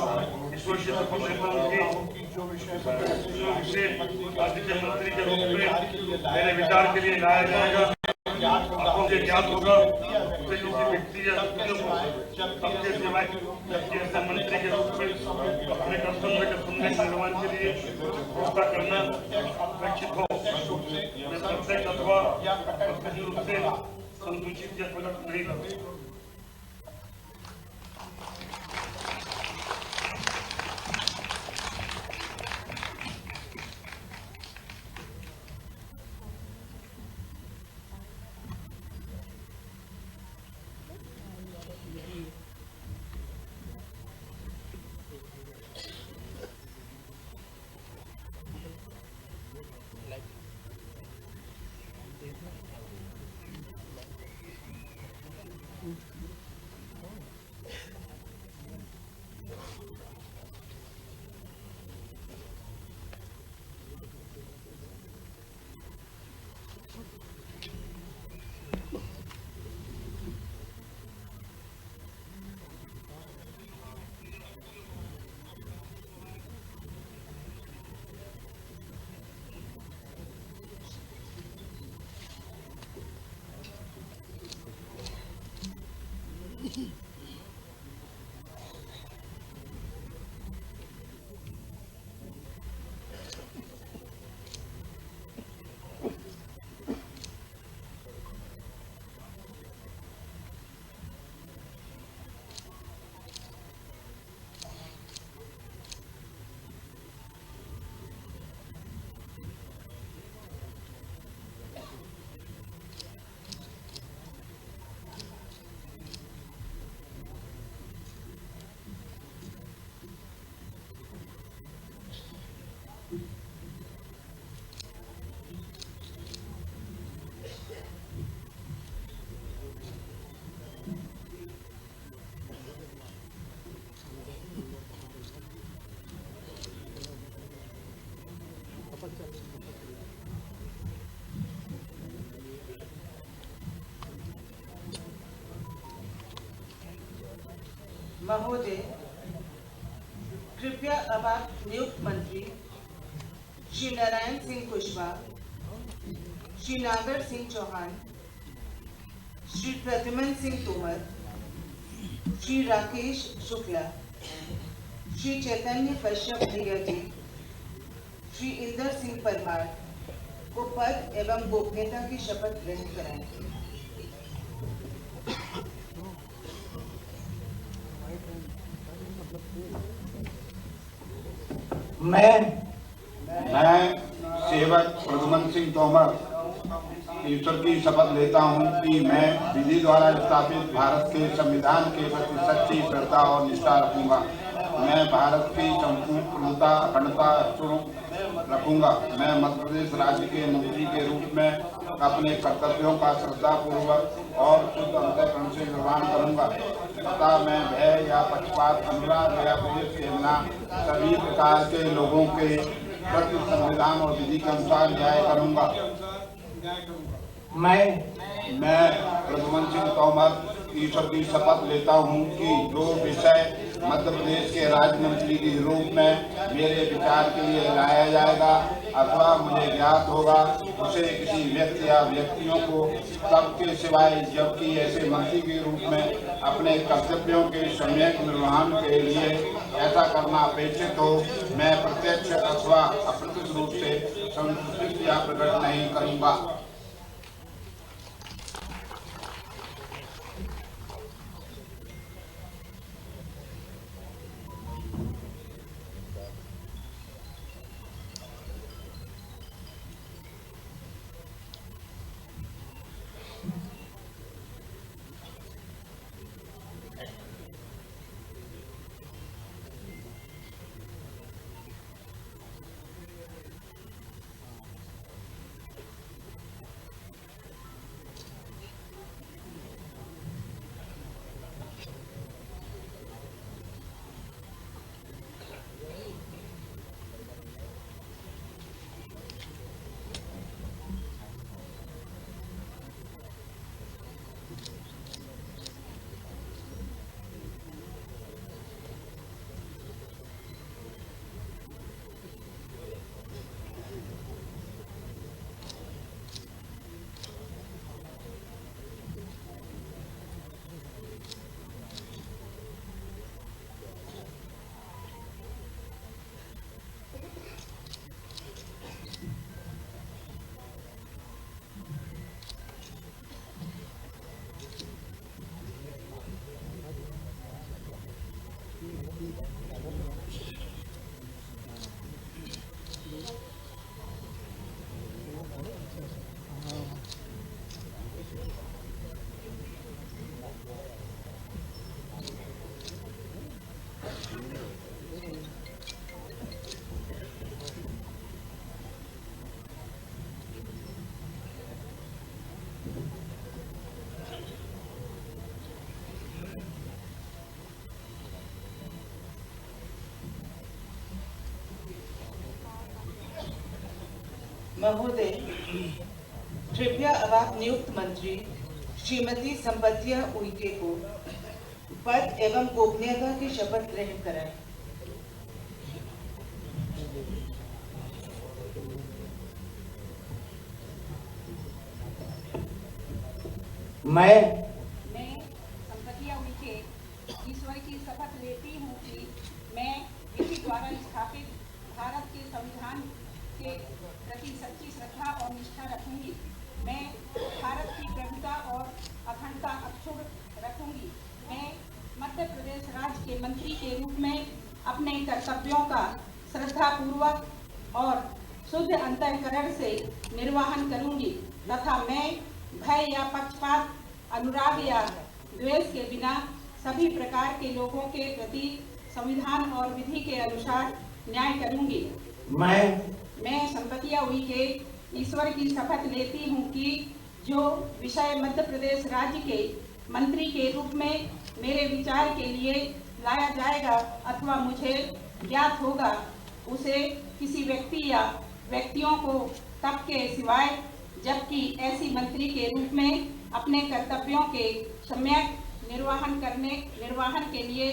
ईश्वर की शपथ लेता हूँ कि जो विषय राज्य के मंत्री के रूप में मेरे विचार के लिए लाया जाएगा, आपको ये ज्ञात होगा, उसे किसी व्यक्ति या व्यक्तियों को सबके सिवाय जबकि ऐसे मंत्री के रूप में अपने कर्तव्य के सुनने के निर्वहन के लिए व्यवस्था करना अपेक्षित हो। मैं प्रत्यक्ष अथवा अप्रत्यक्ष रूप से संकुचित या प्रकट नहीं करूँ। महोदय, कृपया अब आप नियुक्त मंत्री श्री नारायण सिंह कुशवाहा, श्री नागर सिंह चौहान, श्री प्रद्युमन सिंह तोमर, श्री राकेश शुक्ला, श्री चैतन्य कश्यप भैया जी, श्री इंदर सिंह परमार को पद एवं गोपनीयता की शपथ ग्रहण कराएं। मैं सेवक प्रद्युमन सिंह तोमर ईश्वर की शपथ लेता हूं कि मैं विधि द्वारा स्थापित भारत के संविधान के प्रति सच्ची श्रद्धा और निष्ठा रखूंगा। मैं भारत की संपूर्ण प्रभुता अखंडता रखूंगा। मैं मध्य प्रदेश राज्य के मंत्री के रूप में अपने कर्तव्यों का श्रद्धापूर्वक और शुद्ध अंतःकरण से निर्वहन करूंगा तथा मैं भय या पक्षपात, अनुराग या द्वेष के बिना सभी प्रकार के लोगों के प्रति संविधान और विधि के अनुसार न्याय करूंगा। मैं प्रद्युमन सिंह तोमर ईश्वर की शपथ लेता हूं कि जो विषय मध्य प्रदेश के राज्य मंत्री के रूप में मेरे विचार के लिए लाया जाएगा अथवा मुझे ज्ञात होगा, उसे किसी व्यक्ति या व्यक्तियों को सबके सिवाय जबकि ऐसे मंत्री के रूप में अपने कर्तव्यों के सम्यक निर्वहन के लिए ऐसा करना अपेक्षित हो, मैं प्रत्यक्ष अथवा अप्रत्यक्ष रूप से संतुष्टि या प्रकट नहीं करूंगा। महोदय, कृपया अब आप नियुक्त मंत्री श्रीमती संपत्तिया उइके को पद एवं गोपनीयता की शपथ ग्रहण कराएं। मैं संपत्तिया उइके ईश्वर की शपथ लेती हूँ कि मैं विधि द्वारा स्थापित भारत के संविधान के प्रति सच्ची श्रद्धा और निष्ठा रखूंगी। मैं भारत की प्रभुता और अखंडता अक्षुण्ण रखूंगी। मैं मध्य प्रदेश राज्य के मंत्री के रूप में अपने कर्तव्यों का श्रद्धापूर्वक और शुद्ध अंतःकरण से निर्वहन करूंगी तथा मैं भय या पक्षपात, अनुराग या द्वेष के बिना सभी प्रकार के लोगों के प्रति संविधान और विधि के अनुसार न्याय करूंगी। मैं संपतिया उइके ईश्वर की शपथ लेती हूँ कि जो विषय मध्य प्रदेश राज्य के मंत्री के रूप में मेरे विचार के लिए लाया जाएगा अथवा मुझे ज्ञात होगा, उसे किसी व्यक्ति या व्यक्तियों को तब के सिवाय जबकि ऐसी मंत्री के रूप में अपने कर्तव्यों के सम्यक निर्वहन के लिए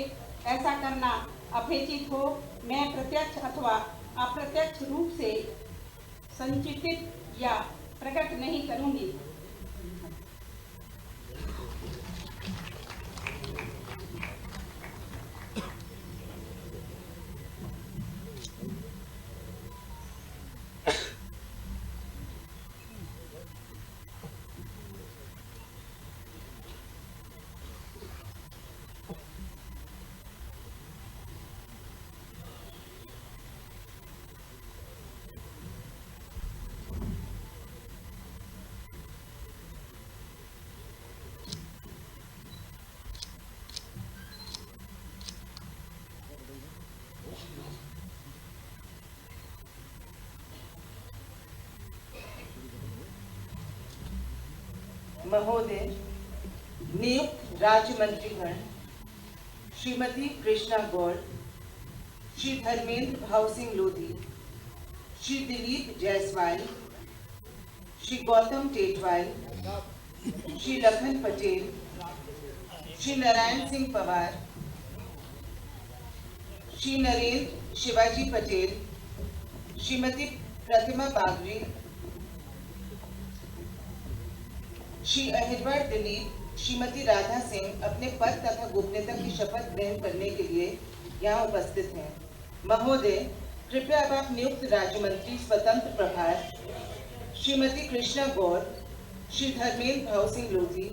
ऐसा करना अपेक्षित हो, मैं प्रत्यक्ष अथवा अप्रत्यक्ष रूप से संचित या प्रकट नहीं करूंगी। महोदय, नियुक्त राज्य मंत्रीगण श्रीमती कृष्णा गौड़, श्री धर्मेंद्र भाव सिंह लोधी, श्री दिलीप जायसवाल, श्री गौतम टेटवाल, श्री लखन पटेल, श्री नारायण सिंह पवार, श्री नरेंद्र शिवाजी पटेल, श्रीमती प्रतिमा बागरी, श्री अहिरवर दिलीप, श्रीमती राधा सिंह अपने पद तथा गोपनीयता की शपथ ग्रहण करने के लिए यहाँ उपस्थित हैं। महोदय, कृपया अब आप नियुक्त राज्य मंत्री स्वतंत्र प्रभार श्रीमती कृष्णा गौड़, श्री धर्मेंद्र भाव सिंह लोधी,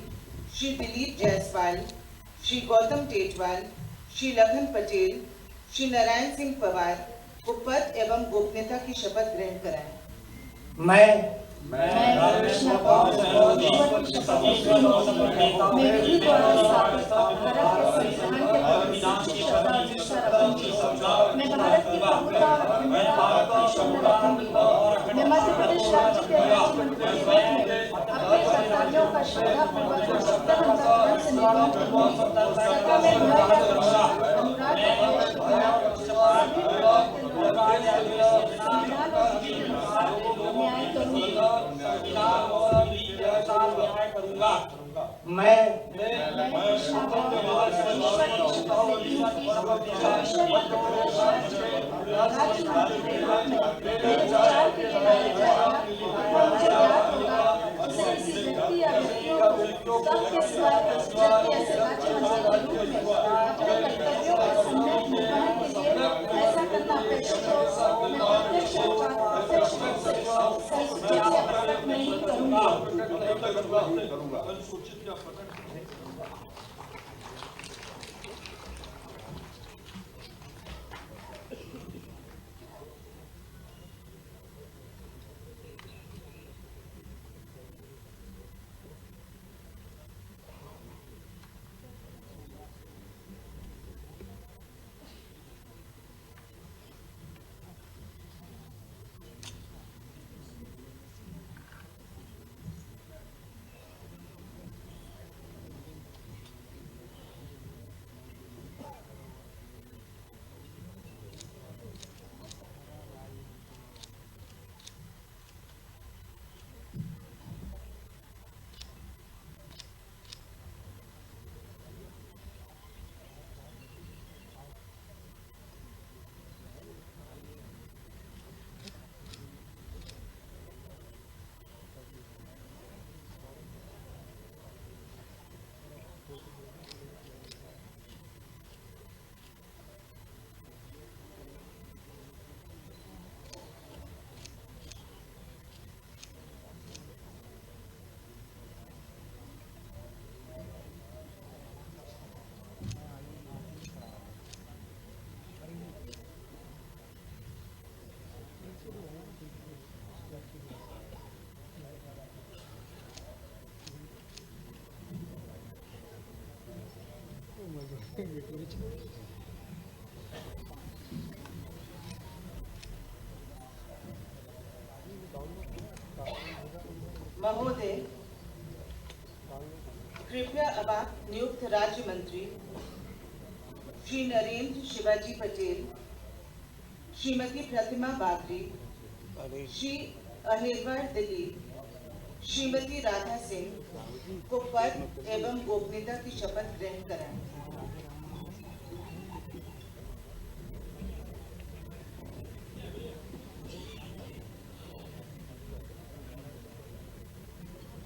श्री दिलीप जायसवाल, श्री गौतम टेटवाल, श्री लखन पटेल, श्री नारायण सिंह पवार को पद एवं गोपनीयता की शपथ ग्रहण कराएं। मैं कृष्णा गौड़ मैं विधि द्वारा स्थापित भारत के संविधान के प्रति श्रद्धा और निष्ठा रखूंगी। मैं भारत की प्रभुता और अखंडता अक्षुण्ण रखूंगी। मैं मध्य प्रदेश राज्य के राज्य मंत्री के रूप में अपने कर्तव्यों का श्रद्धापूर्वक और श्रद्धावंत से निर्वहन करूंगी तथा मैं न्याय करूंगी। अनुराग देश के खिलाफ सभी प्रकार के संविधान और विधि के अनुसार न्याय करूंगी। मैं कृष्णा गौड़ ईश्वर की शपथ लेती हूँ कि जो विषय मध्य प्रदेश राज्य मंत्री के रूप में मेरे विचार के लिए लाया जाएगा अथवा मुझे ज्ञात होगा, उसे किसी व्यक्ति या व्यक्तियों को तब के सिवाय जबकि ऐसे राज्य मंत्री के रूप में अपने कर्तव्यों के सम्यक निर्वहन के लिए ऐसा करना अपेक्षित हो, मैं प्रत्यक्ष अथवा अप्रत्यक्ष रूप से संसूचित या प्रकट नहीं करूंगी। महोदय, कृपया अब आप नियुक्त राज्य मंत्री श्री नरेंद्र शिवाजी पटेल, श्रीमती प्रतिमा बागरी, श्री अहिरवार दिलीप, श्रीमती राधा सिंह को पद एवं गोपनीयता की शपथ ग्रहण कराएं।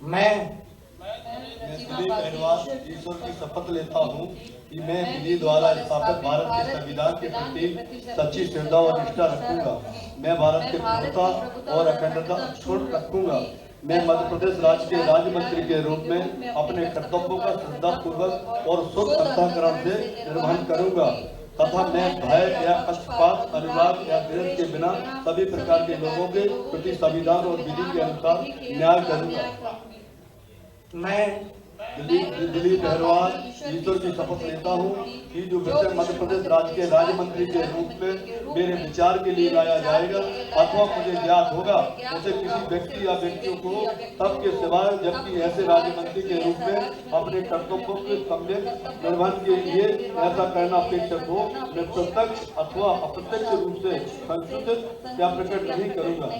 मैं दिलीप अहिरवार ईश्वर की शपथ लेता हूँ कि मैं विधि द्वारा स्थापित भारत के संविधान के प्रति सच्ची श्रद्धा और निष्ठा रखूंगा। मैं भारत की प्रभुता और अखंडता अक्षुण्ण रखूंगा। मैं मध्य प्रदेश राज्य के राज्य मंत्री के रूप में अपने कर्तव्यों का श्रद्धापूर्वक और शुद्ध अंतःकरण से निर्वहन करूंगा तथा मैं भय या पक्षपात, अनुराग या द्वेष के बिना सभी प्रकार के लोगों के प्रति संविधान और विधि के अनुसार न्याय करूंगा। मैं दिलीप अहिरवार ईश्वर की शपथ लेता हूँ कि जो विषय मध्य प्रदेश राज्य के राज्य मंत्री के रूप में मेरे विचार के लिए लाया जाएगा अथवा मुझे ज्ञात होगा, उसे किसी व्यक्ति या व्यक्तियों को तब के सिवाय जबकि ऐसे राज्य मंत्री के रूप में अपने कर्तव्यों के सम्यक निर्वहन के लिए ऐसा करना अपेक्षित हो, मैं प्रत्यक्ष अथवा अप्रत्यक्ष रूप से संशोधित या प्रकट नहीं करूँगा।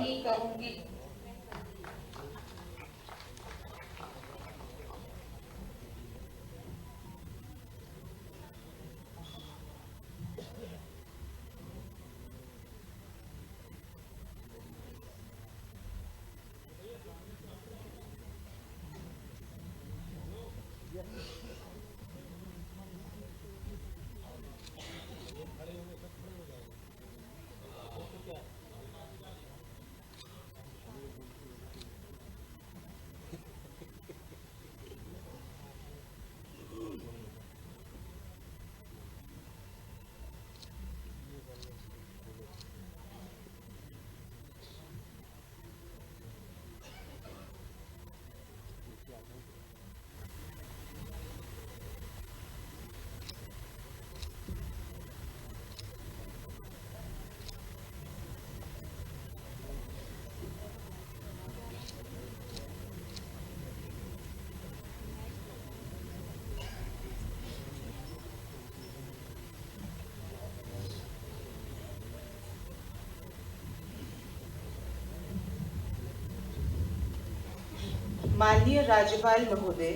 माननीय राज्यपाल महोदय,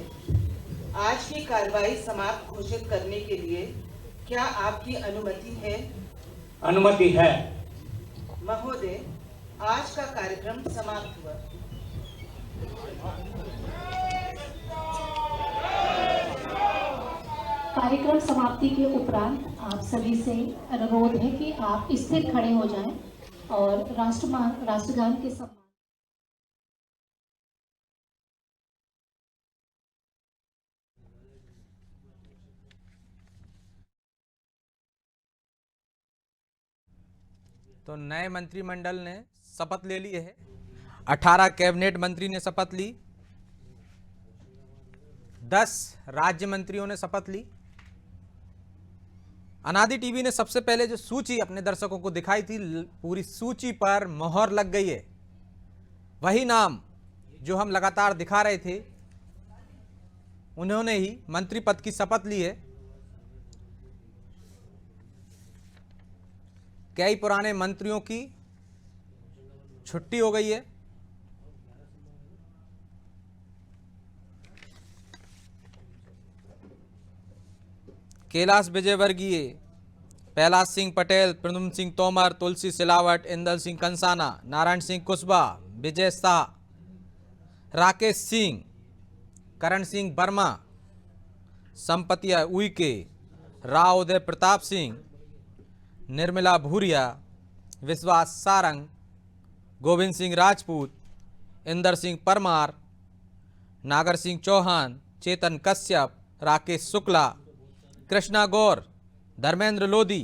आज की कार्रवाई समाप्त घोषित करने के लिए क्या आपकी अनुमति है? अनुमति है। महोदय, आज का कार्यक्रम समाप्त हुआ। कार्यक्रम समाप्ति के उपरांत आप सभी से अनुरोध है कि आप स्थिर खड़े हो जाएं और राष्ट्रगान के सम्मान तो नए मंत्रिमंडल ने शपथ ले ली है। 18 कैबिनेट मंत्री ने शपथ ली, 10 राज्य मंत्रियों ने शपथ ली। अनादि टीवी ने सबसे पहले जो सूची अपने दर्शकों को दिखाई थी, पूरी सूची पर मोहर लग गई है। वही नाम जो हम लगातार दिखा रहे थे, उन्होंने ही मंत्री पद की शपथ ली है। कई पुराने मंत्रियों की छुट्टी हो गई है। कैलाश विजयवर्गीय, प्रहलाद सिंह पटेल, प्रद्युम्न सिंह तोमर, तुलसी सिलावट, इंदल सिंह कंसाना, नारायण सिंह कुशवाहा, विजय शाह, राकेश सिंह, करण सिंह वर्मा, संपतिया उइके, राव उदय प्रताप सिंह, निर्मला भूरिया, विश्वास सारंग, गोविंद सिंह राजपूत, इंदर सिंह परमार, नागर सिंह चौहान, चेतन कश्यप, राकेश शुक्ला, कृष्णा गौर, धर्मेंद्र लोधी,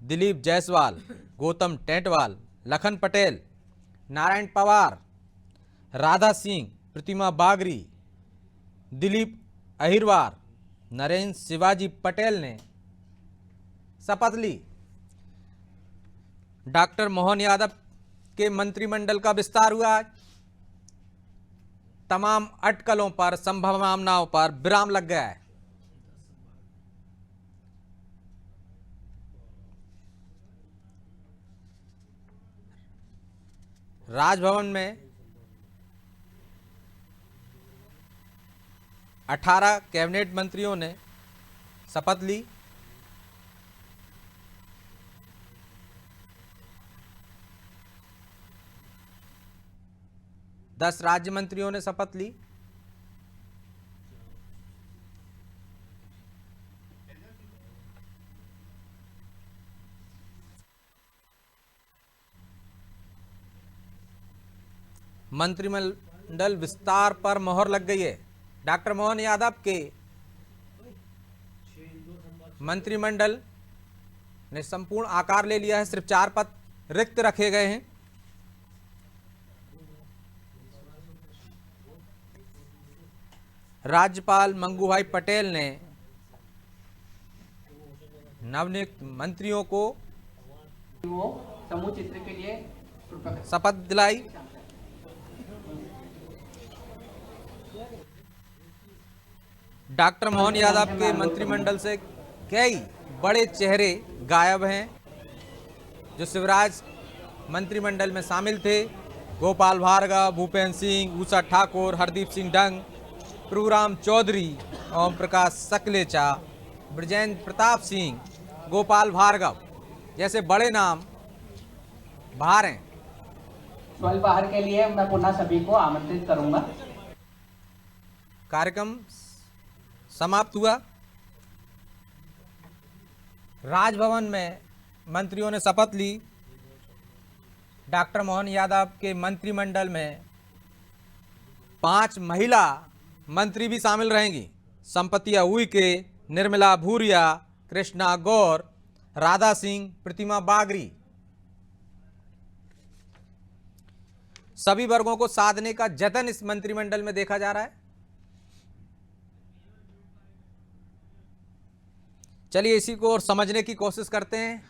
दिलीप जायसवाल, गौतम टेंटवाल, लखन पटेल, नारायण पवार, राधा सिंह, प्रतिमा बागरी, दिलीप अहिरवार, नरेंद्र शिवाजी पटेल ने शपथ ली। डॉक्टर मोहन यादव के मंत्रिमंडल का विस्तार हुआ। तमाम अटकलों पर, संभावनाओं पर विराम लग गया है। राजभवन में 18 कैबिनेट मंत्रियों ने शपथ ली। दस राज्य मंत्रियों ने शपथ ली। मंत्रिमंडल विस्तार पर मोहर लग गई है। डॉक्टर मोहन यादव के मंत्रिमंडल ने संपूर्ण आकार ले लिया है। सिर्फ 4 पद रिक्त रखे गए हैं। राज्यपाल मंगू भाई पटेल ने नवनियुक्त मंत्रियों को समूह चित्र के लिए शपथ दिलाई। डॉक्टर मोहन यादव के मंत्रिमंडल से कई बड़े चेहरे गायब हैं जो शिवराज मंत्रिमंडल में शामिल थे। गोपाल भार्गव, भूपेंद्र सिंह, उषा ठाकुर, हरदीप सिंह डंग, प्रभुराम चौधरी, ओम प्रकाश सकलेचा, ब्रजेंद्र प्रताप सिंह, गोपाल भार्गव जैसे बड़े नाम बाहर हैं। स्वल्प आहार के लिए मैं पुनः सभी को आमंत्रित करूंगा। कार्यक्रम समाप्त हुआ। राजभवन में मंत्रियों ने शपथ ली। डॉक्टर मोहन यादव के मंत्रिमंडल में 5 महिला मंत्री भी शामिल रहेंगी। संपत्ति उइके, निर्मला भूरिया, कृष्णा गौर, राधा सिंह, प्रतिमा बागरी। सभी वर्गों को साधने का जतन इस मंत्रिमंडल में देखा जा रहा है। चलिए इसी को और समझने की कोशिश करते हैं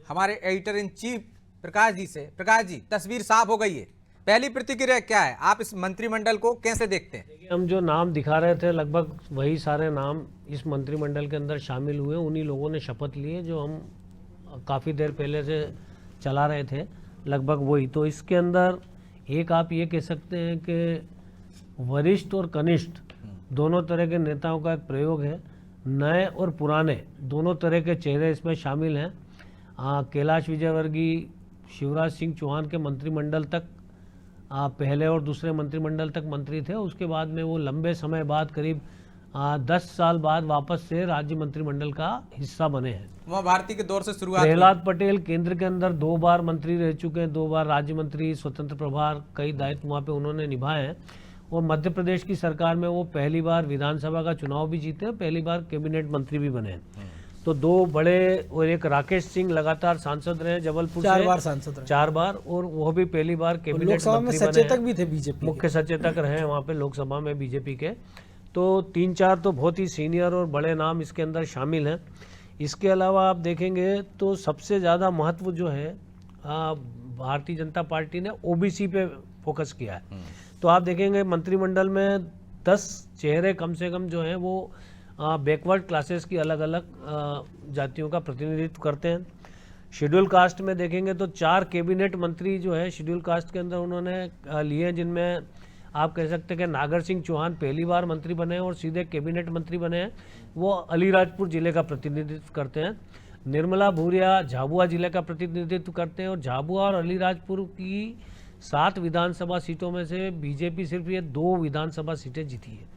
हमारे editor in chief Prakash ji से। प्रकाश जी, तस्वीर साफ हो गई है, पहली प्रतिक्रिया क्या है? आप इस मंत्रिमंडल को कैसे देखते हैं? हम जो नाम दिखा रहे थे लगभग वही सारे नाम इस मंत्रिमंडल के अंदर शामिल हुए। उन्हीं लोगों ने शपथ लिए जो हम काफ़ी देर पहले से चला रहे थे, लगभग वही। तो इसके अंदर एक आप ये कह सकते हैं कि वरिष्ठ और कनिष्ठ दोनों तरह के नेताओं का एक प्रयोग है। नए और पुराने दोनों तरह के चेहरे इसमें शामिल हैं। कैलाश विजयवर्गीय, शिवराज सिंह चौहान के मंत्रिमंडल तक पहले और दूसरे मंत्रिमंडल तक मंत्री थे। उसके बाद में वो लंबे समय बाद करीब 10 साल बाद वापस से राज्य मंत्रिमंडल का हिस्सा बने हैं। उमा भारती के दौर से शुरुआत। प्रहलाद पटेल केंद्र के अंदर 2 बार मंत्री रह चुके हैं, 2 बार राज्य मंत्री, स्वतंत्र प्रभार, कई दायित्व वहाँ पे उन्होंने निभाए हैं। और मध्य प्रदेश की सरकार में वो पहली बार विधानसभा का चुनाव भी जीते हैं, पहली बार कैबिनेट मंत्री भी बने हैं। तो 2 बड़े, और एक राकेश सिंह लगातार सांसद रहे जबलपुर से, 4 बार सांसद रहे, 4 बार, और वो भी पहली बार कैबिनेट लोकसभा में सचेतक भी थे बीजेपी, मुख्य सचेतक रहे हैं वहाँ पे लोकसभा में बीजेपी के। तो 3-4 तो बहुत ही सीनियर और बड़े नाम इसके अंदर शामिल हैं। इसके अलावा आप देखेंगे तो सबसे ज़्यादा महत्व जो है भारतीय जनता पार्टी ने ओबीसी पे फोकस किया है। तो आप देखेंगे मंत्रिमंडल में 10 चेहरे कम से कम जो हैं वो बैकवर्ड क्लासेस की अलग अलग जातियों का प्रतिनिधित्व करते हैं। शेड्यूल कास्ट में देखेंगे तो 4 कैबिनेट मंत्री जो है शेड्यूल कास्ट के अंदर उन्होंने लिए हैं, जिनमें आप कह सकते हैं कि नागर सिंह चौहान पहली बार मंत्री बने हैं और सीधे कैबिनेट मंत्री बने हैं। वो अलीराजपुर जिले का प्रतिनिधित्व करते हैं। निर्मला भूरिया झाबुआ जिले का प्रतिनिधित्व करते हैं और झाबुआ और अलीराजपुर की 7 विधानसभा सीटों में से बीजेपी सिर्फ ये 2 विधानसभा सीटें जीती है।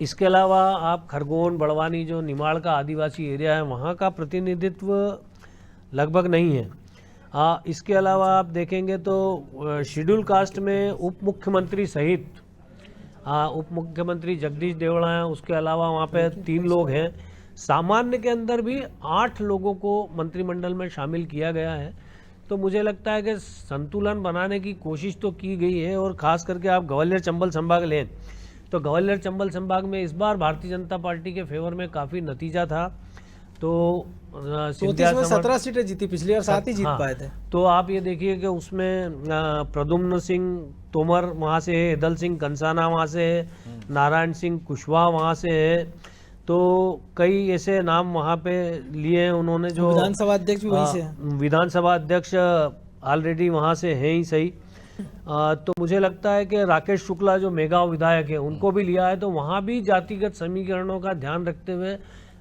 इसके अलावा आप खरगोन, बड़वानी जो निमाड़ का आदिवासी एरिया है वहाँ का प्रतिनिधित्व लगभग नहीं है। इसके अलावा आप देखेंगे तो शेड्यूल कास्ट में उप मुख्यमंत्री सहित उप मुख्यमंत्री जगदीश देवड़ा हैं, उसके अलावा वहाँ पे 3 लोग हैं। सामान्य के अंदर भी 8 लोगों को मंत्रिमंडल में शामिल किया गया है। तो मुझे लगता है कि संतुलन बनाने की कोशिश तो की गई है। और ख़ास करके आप ग्वालियर चंबल संभाग लें तो ग्वालियर चंबल संभाग में इस बार भारतीय जनता पार्टी के फेवर में काफ़ी नतीजा था। तो 34 में 17 सीटें जीती, पिछली बार 7 ही जीत पाए थे। तो आप ये देखिए कि उसमें प्रद्युम्न सिंह तोमर वहाँ से है, हेदल सिंह कंसाना वहाँ से है, नारायण सिंह कुशवाहा वहाँ से है। तो कई ऐसे नाम वहाँ पे लिए हैं उन्होंने जो विधानसभा अध्यक्ष भी वहीं से हैं। विधानसभा अध्यक्ष ऑलरेडी वहाँ से है ही सही। तो मुझे लगता है कि राकेश शुक्ला जो मेगांव विधायक है उनको भी लिया है। तो वहाँ भी जातिगत समीकरणों का ध्यान रखते हुए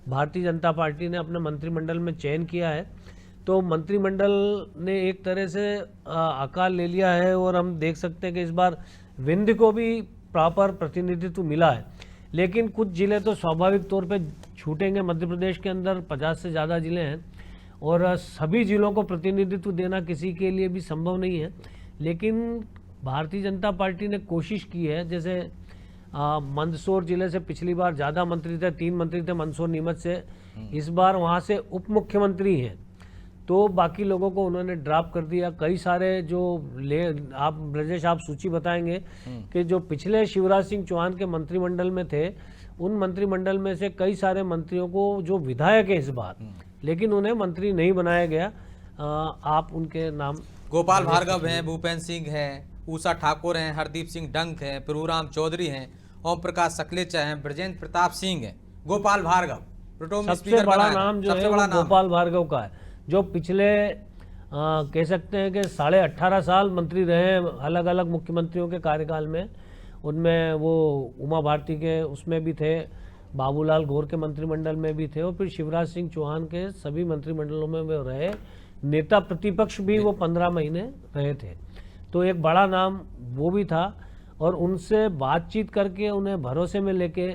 भारतीय जनता पार्टी ने अपने मंत्रिमंडल में चयन किया है। तो मंत्रिमंडल ने एक तरह से आकार ले लिया है और हम देख सकते हैं कि इस बार विंध्य को भी प्रॉपर प्रतिनिधित्व मिला है। लेकिन कुछ जिले तो स्वाभाविक तौर पे छूटेंगे। मध्य प्रदेश के अंदर 50 से ज़्यादा जिले हैं और सभी जिलों को प्रतिनिधित्व देना किसी के लिए भी संभव नहीं है। लेकिन भारतीय जनता पार्टी ने कोशिश की है, जैसे मंदसौर जिले से पिछली बार ज़्यादा मंत्री थे, 3 मंत्री थे मंदसौर नीमच से, इस बार वहाँ से उप मुख्यमंत्री हैं। तो बाकी लोगों को उन्होंने ड्रॉप कर दिया। कई सारे जो आप ब्रजेश आप सूची बताएंगे कि जो पिछले शिवराज सिंह चौहान के मंत्रिमंडल में थे, उन मंत्रिमंडल में से कई सारे मंत्रियों को जो विधायक है इस बार, लेकिन उन्हें मंत्री नहीं बनाया गया। आप उनके नाम गोपाल भार्गव हैं, भूपेंद्र सिंह हैं, ऊषा ठाकुर हैं, हरदीप सिंह डंग हैं, प्रभुराम चौधरी हैं, ओम प्रकाश सकलेचा हैं, ब्रजेंद्र प्रताप सिंह हैं, गोपाल भार्गव प्रोटेम सबसे स्पीकर बड़ा बनाया नाम जो सबसे है बड़ा वो नाम गोपाल भार्गव का है, जो पिछले कह सकते हैं कि 18.5 साल मंत्री रहे अलग अलग मुख्यमंत्रियों के कार्यकाल में। उनमें वो उमा भारती के उसमें भी थे, बाबूलाल गौर के मंत्रिमंडल में भी थे और फिर शिवराज सिंह चौहान के सभी मंत्रिमंडलों में वो रहे। नेता प्रतिपक्ष भी वो 15 महीने रहे थे। तो एक बड़ा नाम वो भी था और उनसे बातचीत करके उन्हें भरोसे में लेके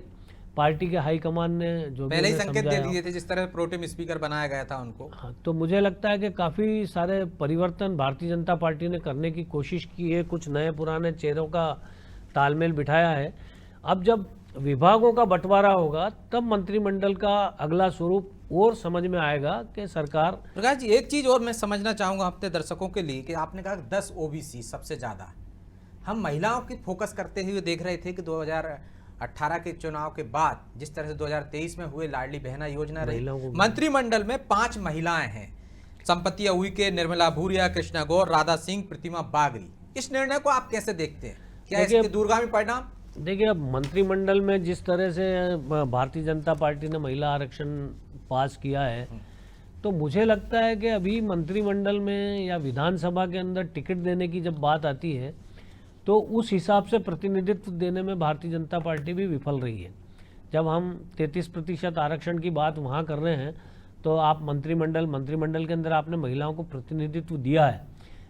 पार्टी के हाईकमान ने जो पहले ही संकेत दे दिए थे, जिस तरह प्रोटेम स्पीकर बनाया गया था उनको। हाँ, तो मुझे लगता है कि काफ़ी सारे परिवर्तन भारतीय जनता पार्टी ने करने की कोशिश की है। कुछ नए पुराने चेहरों का तालमेल बिठाया है। अब जब विभागों का बंटवारा होगा तब मंत्रिमंडल का अगला स्वरूप और समझ में आएगा कि सरकार। प्रकाश जी, एक चीज और मैं समझना चाहूंगा अपने दर्शकों के लिए कि आपने कहा 10 ओबीसी सबसे ज्यादा, हम महिलाओं की फोकस करते हुए देख रहे थे कि 2018 के चुनाव के बाद जिस तरह से 2023 में हुए लाडली बहना योजना रही, मंत्रिमंडल में 5 महिलाएं हैं, संपत्ति उइके, निर्मला भूरिया, कृष्णा गौर, राधा सिंह, प्रतिमा बागरी। इस निर्णय को आप कैसे देखते हैं? क्या इसके दूरगामी परिणाम? देखिए, अब मंत्रिमंडल में जिस तरह से भारतीय जनता पार्टी ने महिला आरक्षण पास किया है, तो मुझे लगता है कि अभी मंत्रिमंडल में या विधानसभा के अंदर टिकट देने की जब बात आती है तो उस हिसाब से प्रतिनिधित्व देने में भारतीय जनता पार्टी भी विफल रही है। जब हम 33% आरक्षण की बात वहाँ कर रहे हैं तो आप मंत्रिमंडल के अंदर आपने महिलाओं को प्रतिनिधित्व दिया है,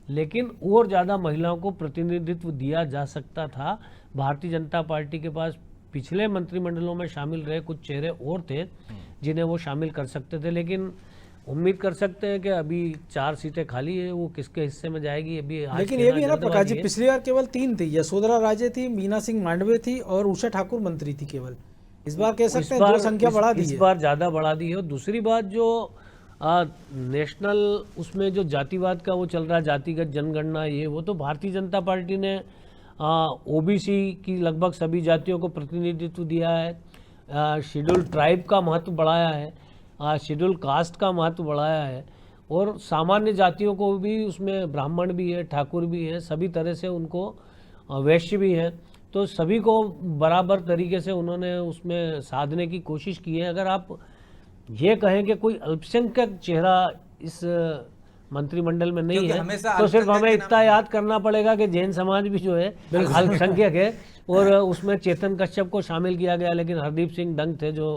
लेकिन और ज़्यादा महिलाओं को प्रतिनिधित्व दिया जा सकता था। भारतीय जनता पार्टी के पास पिछले मंत्रिमंडलों में शामिल रहे कुछ चेहरे और थे जिन्हें वो शामिल कर सकते थे, लेकिन उम्मीद कर सकते हैं कि अभी 4 सीटें खाली है, वो किसके हिस्से में जाएगी अभी। लेकिन ये भी है ना प्रकाश जी, पिछली बार केवल 3 थी, यशोधरा राजे थी, मीना सिंह मांडवे थी और उषा ठाकुर मंत्री थी केवल। इस बार कह सकते हैं जो संख्या बढ़ा दी है, इस बार ज़्यादा बढ़ा दी है। और दूसरी बात जो नेशनल उसमें जो जातिवाद का वो चल रहा है, जातिगत जनगणना, ये वो तो भारतीय जनता पार्टी ने ओबीसी की लगभग सभी जातियों को प्रतिनिधित्व दिया है, शेड्यूल ट्राइब का महत्व बढ़ाया है, शेड्यूल कास्ट का महत्व बढ़ाया है और सामान्य जातियों को भी उसमें ब्राह्मण भी है, ठाकुर भी है, सभी तरह से उनको वैश्य भी है, तो सभी को बराबर तरीके से उन्होंने उसमें साधने की कोशिश की है। अगर आप ये कहें कि कोई अल्पसंख्यक चेहरा इस मंत्रिमंडल में नहीं है तो सिर्फ हमें इतना याद करना पड़ेगा कि जैन समाज भी जो है अल्पसंख्यक है और उसमें चेतन कश्यप को शामिल किया गया, लेकिन हरदीप सिंह डंग थे जो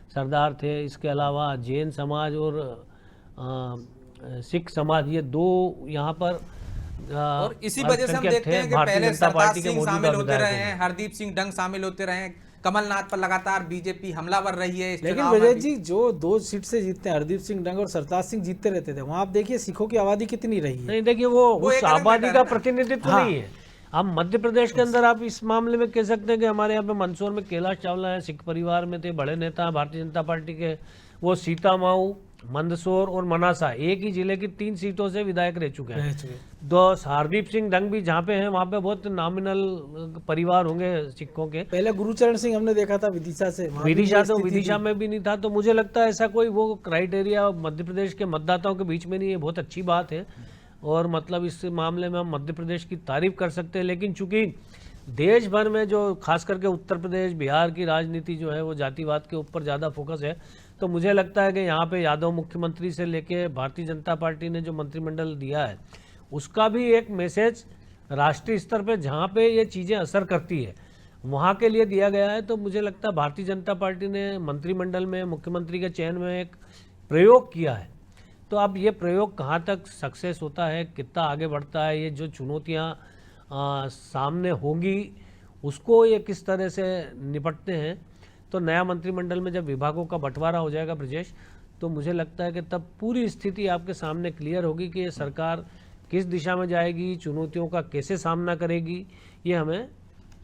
सरदार थे। इसके अलावा जैन समाज और सिख समाज, ये 2 यहाँ पर और इसी वजह से हम देखते हैं कि पहले सरदार सिंह शामिल होते रहे हैं, हरदीप सिंह डंग शामिल होते रहे हैं, कमलनाथ पर लगातार बीजेपी हमलावर रही है। लेकिन विजय जी, जो 2 सीट से जीतते हैं हरदीप सिंह डंग और सरताज सिंह जीतते रहते थे, वहाँ आप देखिए सिखों की आबादी कितनी रही है। नहीं, देखिए वो उस आबादी का प्रतिनिधित्व नहीं है। अब मध्य प्रदेश के अंदर आप इस मामले में कह सकते हैं कि हमारे यहाँ पे मंदसौर में कैलाश चावला है, सिख परिवार में थे, बड़े नेता भारतीय जनता पार्टी के, वो सीता माऊ मंदसौर और मनासा एक ही जिले की 3 सीटों से विधायक रह चुके हैं। तो हरदीप सिंह डंग भी जहाँ पे हैं वहाँ पे बहुत नॉमिनल परिवार होंगे सिखों के। पहले गुरुचरण सिंह हमने देखा था विदिशा से, विदिशा में भी नहीं था। तो मुझे लगता है ऐसा कोई वो क्राइटेरिया मध्य प्रदेश के मतदाताओं के बीच में नहीं है। बहुत अच्छी बात है और मतलब इस मामले में हम मध्य प्रदेश की तारीफ कर सकते हैं। लेकिन चूंकि देश भर में जो खास करके उत्तर प्रदेश बिहार की राजनीति जो है वो जातिवाद के ऊपर ज़्यादा फोकस है, तो मुझे लगता है कि यहाँ पे यादव मुख्यमंत्री से लेके भारतीय जनता पार्टी ने जो मंत्रिमंडल दिया है उसका भी एक मैसेज राष्ट्रीय स्तर पे जहाँ पे ये चीज़ें असर करती है वहाँ के लिए दिया गया है। तो मुझे लगता है भारतीय जनता पार्टी ने मंत्रिमंडल में मुख्यमंत्री के चयन में एक प्रयोग किया है। तो अब ये प्रयोग कहाँ तक सक्सेस होता है, कितना आगे बढ़ता है, ये जो चुनौतियाँ सामने होगी उसको ये किस तरह से निपटते हैं। तो नया मंत्रिमंडल में जब विभागों का बंटवारा हो जाएगा ब्रजेश, तो मुझे लगता है कि तब पूरी स्थिति आपके सामने क्लियर होगी कि ये सरकार किस दिशा में जाएगी, चुनौतियों का कैसे सामना करेगी, ये हमें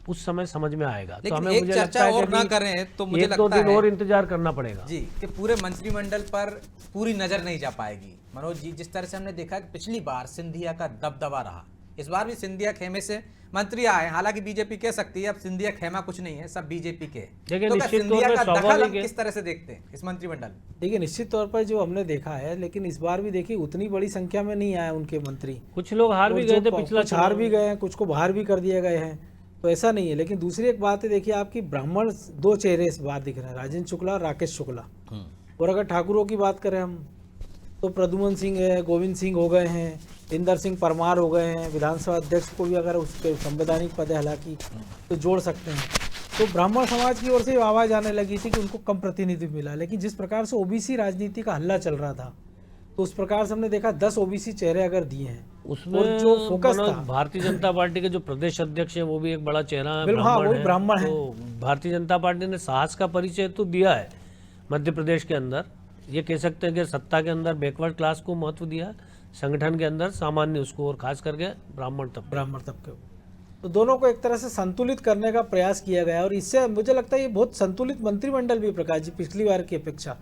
उस समय समझ में आएगा। तो हमें मुझे लगता है और ना करें तो मुझे लगता 1-2 दिन और इंतजार करना पड़ेगा जी कि पूरे मंत्रिमंडल पर पूरी नजर नहीं जा पाएगी। मनोज जी, जिस तरह से हमने देखा कि पिछली बार सिंधिया का दबदबा रहा, इस बार भी सिंधिया खेमे से मंत्री आए। हालांकि बीजेपी कह सकती है अब सिंधिया खेमा कुछ नहीं है, सब बीजेपी के। देखिए तो सिंधिया का दखल किस तरह से देखते हैं इस मंत्रिमंडल? देखिए निश्चित तौर पर जो हमने देखा है, लेकिन इस बार भी देखिए उतनी बड़ी संख्या में नहीं आए उनके मंत्री। कुछ लोग हार भी गए थे, पिछला हार भी गए हैं, कुछ को बाहर भी कर दिए गए हैं, तो ऐसा नहीं है। लेकिन दूसरी एक बात है, देखिए आपकी ब्राह्मण 2 चेहरे इस बार दिख रहे हैं, राजेंद्र शुक्ला और राकेश शुक्ला। और अगर ठाकुरों की बात करें हम तो प्रद्युमन सिंह है, गोविंद सिंह हो गए हैं, इंदर सिंह परमार हो गए हैं, विधानसभा अध्यक्ष को भी अगर उसके संवैधानिक पद है हालांकि तो जोड़ सकते हैं। तो ब्राह्मण समाज की ओर से आवाज आने लगी थी कि उनको कम प्रतिनिधित्व मिला। लेकिन जिस प्रकार से ओबीसी राजनीति का हल्ला चल रहा था, तो उस प्रकार से हमने देखा 10 ओबीसी चेहरे अगर दिए हैं उसमें जो फोकस था, भारतीय जनता पार्टी के जो प्रदेश अध्यक्ष है वो भी एक बड़ा चेहरा है, ब्राह्मण है। तो भारतीय जनता पार्टी ने साहस का परिचय तो दिया है मध्य प्रदेश के अंदर। ये कह सकते हैं कि सत्ता के अंदर बैकवर्ड क्लास को महत्व दिया, संगठन के अंदर सामान्य उसको, और खास करके ब्राह्मण तबके। तो दोनों को एक तरह से संतुलित करने का प्रयास किया गया और इससे मुझे लगता है ये बहुत संतुलित मंत्रिमंडल भी प्रकाश जी पिछली बार की अपेक्षा।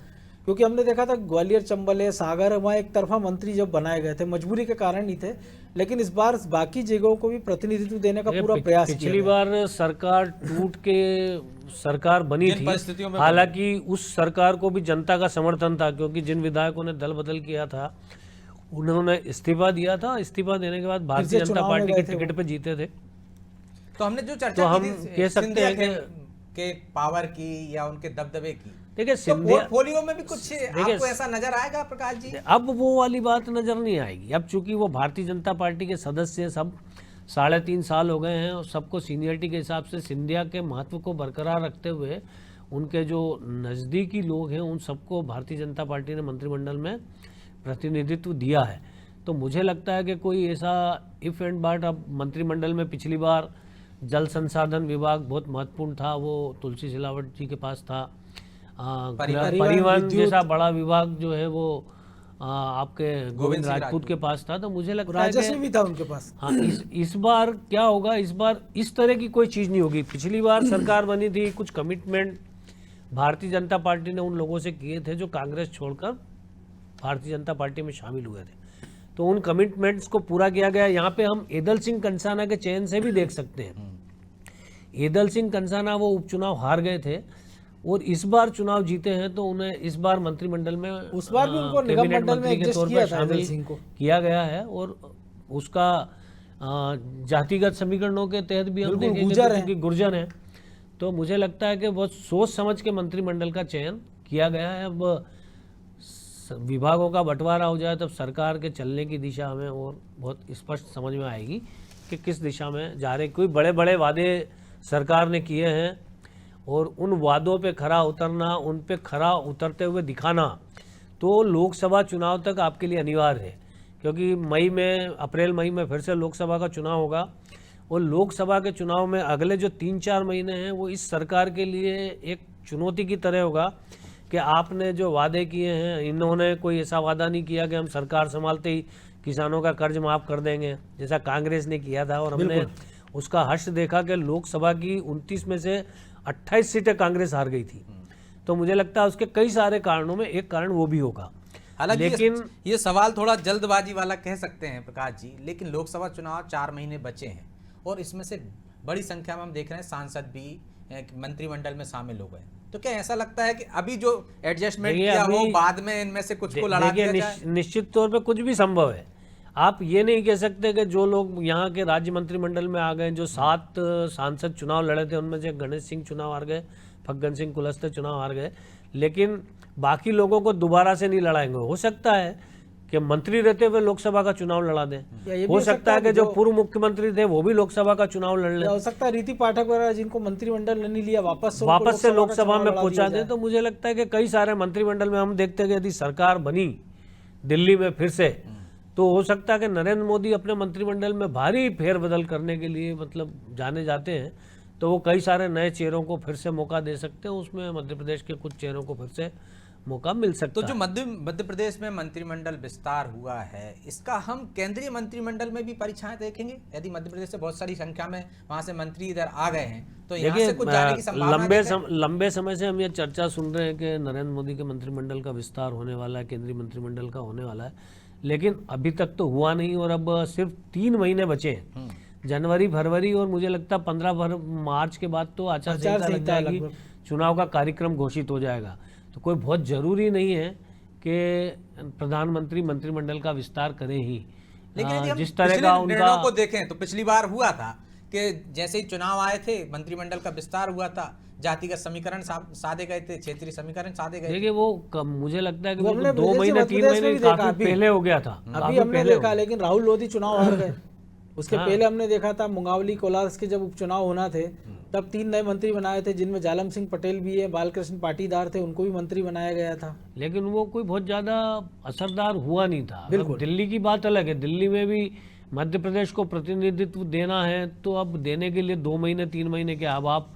क्योंकि हमने देखा था ग्वालियर, चंबल, सागर, वहाँ एक तरफा मंत्री जब बनाए गए थे, मजबूरी के कारण ही थे, लेकिन इस बार बाकी जगहों को भी प्रतिनिधित्व देने का पूरा प्रयास किया। पिछली बार सरकार टूट के सरकार बनी थी, हालांकि उस सरकार को भी जनता का समर्थन था, क्योंकि जिन विधायकों ने दल बदल किया था उन्होंने इस्तीफा दिया था। इस्तीफा देने के बाद भारतीय जनता पार्टी की टिकट पे जीते थे। तो हमने जो चर्चा तो हम कह सकते हैं कि पावर की या उनके दबदबे की, देखिए तो पोर्टफोलियो में भी कुछ आपको ऐसा नजर आएगा प्रकाश जी? अब वो वाली बात नजर नहीं आएगी। अब चूंकि वो भारतीय जनता पार्टी के सदस्य सब 3.5 साल हो गए हैं और सबको सीनियरिटी के हिसाब से सिंधिया के महत्व को बरकरार रखते हुए उनके जो नज़दीकी लोग हैं उन सबको भारतीय जनता पार्टी ने मंत्रिमंडल में प्रतिनिधित्व दिया है। तो मुझे लगता है कि कोई ऐसा इफ एंड बट, अब मंत्रिमंडल में पिछली बार जल संसाधन विभाग बहुत महत्वपूर्ण था, वो तुलसी सिलावट जी के पास था। परिवहन जैसा बड़ा विभाग जो है वो आपके गोविंद राजपूत के पास था। तो मुझे लगता है राजस्व भी था उनके पास। हाँ, इस बार क्या होगा, इस बार इस तरह की कोई चीज़ नहीं होगी। पिछली बार सरकार बनी थी, कुछ कमिटमेंट भारतीय जनता पार्टी ने उन लोगों से किए थे जो कांग्रेस छोड़कर भारतीय जनता पार्टी में शामिल हुए थे, तो उन कमिटमेंट्स को पूरा किया गया। यहाँ पे हम एदल सिंह कंसाना के चयन से भी देख सकते हैं। एदल सिंह कंसाना वो उपचुनाव हार गए थे और इस बार चुनाव जीते हैं, तो उन्हें इस बार मंत्रिमंडल में उस बार भी उनको निगम मंडल में एडजस्ट किया था, एदल सिंह को किया गया है। और उसका जातिगत समीकरणों के तहत भी हम देखेंगे कि गुर्जर है। तो मुझे लगता है कि बहुत सोच समझ के मंत्रिमंडल का चयन किया गया है। अब विभागों का बंटवारा हो जाए तब सरकार के चलने की दिशा हमें और बहुत स्पष्ट समझ में आएगी कि किस दिशा में जा रहे। कोई बड़े बड़े वादे सरकार ने किए हैं और उन वादों पे खरा उतरना, उन पे खरा उतरते हुए दिखाना तो लोकसभा चुनाव तक आपके लिए अनिवार्य है, क्योंकि अप्रैल मई में फिर से लोकसभा का चुनाव होगा। और लोकसभा के चुनाव में अगले जो 3-4 महीने हैं वो इस सरकार के लिए एक चुनौती की तरह होगा कि आपने जो वादे किए हैं, इन्होंने कोई ऐसा वादा नहीं किया कि हम सरकार संभालते ही किसानों का कर्ज माफ़ कर देंगे जैसा कांग्रेस ने किया था। और हमने उसका हर्ष देखा कि लोकसभा की 29 में से 28 सीटें कांग्रेस हार गई थी। तो मुझे लगता है उसके कई सारे कारणों में एक कारण वो भी होगा। हालांकि लेकिन ये सवाल थोड़ा जल्दबाजी वाला कह सकते हैं प्रकाश जी, लेकिन लोकसभा चुनाव 4 महीने बचे हैं और इसमें से बड़ी संख्या में हम देख रहे हैं सांसद भी मंत्रिमंडल में शामिल हो गए। तो क्या ऐसा लगता है कि अभी जो एडजस्टमेंट किया हो बाद में इनमें से कुछ को लड़ा दिया जाए? निश्चित तौर पे कुछ भी संभव है। आप ये नहीं कह सकते कि जो लोग यहाँ के राज्य मंत्रिमंडल में आ गए, जो 7 सांसद चुनाव लड़े थे उनमें से गणेश सिंह चुनाव हार गए, फग्गन सिंह कुलस्ते चुनाव हार गए, लेकिन बाकी लोगों को दोबारा से नहीं लड़ाएंगे। हो सकता है कि मंत्री रहते हुए लोकसभा का चुनाव लड़ा दें, हो सकता है कि जो पूर्व मुख्यमंत्री थे वो भी लोकसभा का चुनाव लड़ लें, हो सकता है रीति पाठक वगैरह जिनको मंत्रिमंडल नहीं लिया वापस से लोकसभा में पहुंचा दें। तो मुझे लगता है कि कई सारे मंत्रिमंडल में हम देखते हैं कि यदि सरकार बनी दिल्ली में फिर से, तो हो सकता है कि नरेंद्र मोदी अपने मंत्रिमंडल में भारी फेरबदल करने के लिए मतलब जाने जाते हैं, तो वो कई सारे नए चेहरों को फिर से मौका दे सकते हैं। उसमें मध्य प्रदेश के कुछ चेहरों को फिर से मौका मिल सकता है। तो जो मध्य प्रदेश में मंत्रिमंडल विस्तार हुआ है, इसका हम केंद्रीय मंत्रिमंडल में भी परीक्षाएं देखेंगे? यदि मध्य प्रदेश से बहुत सारी संख्या में वहां से मंत्री इधर आ गए हैं तो यहाँ से कुछ जाने की संभावना लंबे समय से हम ये चर्चा सुन रहे हैं कि नरेंद्र मोदी के मंत्रिमंडल का विस्तार होने वाला है, केंद्रीय मंत्रिमंडल का होने वाला है, लेकिन अभी तक तो हुआ नहीं। और अब सिर्फ 3 महीने बचे हैं, जनवरी, फरवरी और मुझे लगता है 15 मार्च के बाद तो आचार संहिता लग जाएगी, चुनाव का कार्यक्रम घोषित हो जाएगा। तो कोई बहुत जरूरी नहीं है कि प्रधानमंत्री मंत्रिमंडल का विस्तार करें ही। लेकिन यदि हम जिस तरह का उनका को देखें तो पिछली बार हुआ था कि जैसे ही चुनाव आए थे मंत्रिमंडल का विस्तार हुआ था, जातिगत समीकरण साधे गए थे, क्षेत्रीय समीकरण साधे गए। देखिए वो मुझे लगता है कि 2 महीने 3 महीने काफी पहले हो गया था, अभी हमने देखा। लेकिन राहुल लोधी चुनाव हार गए, उसके पहले हमने देखा था मुंगावली कोलारस के जब उपचुनाव होना थे तब 3 नए मंत्री बनाए थे, जिनमें जालम सिंह पटेल भी है, बालकृष्ण पाटीदार थे, उनको भी मंत्री बनाया गया था। लेकिन वो कोई बहुत ज्यादा असरदार हुआ नहीं था। बिल्कुल दिल्ली की बात अलग है, दिल्ली में भी मध्य प्रदेश को प्रतिनिधित्व देना है तो अब देने के लिए 2 महीने 3 महीने के अब आप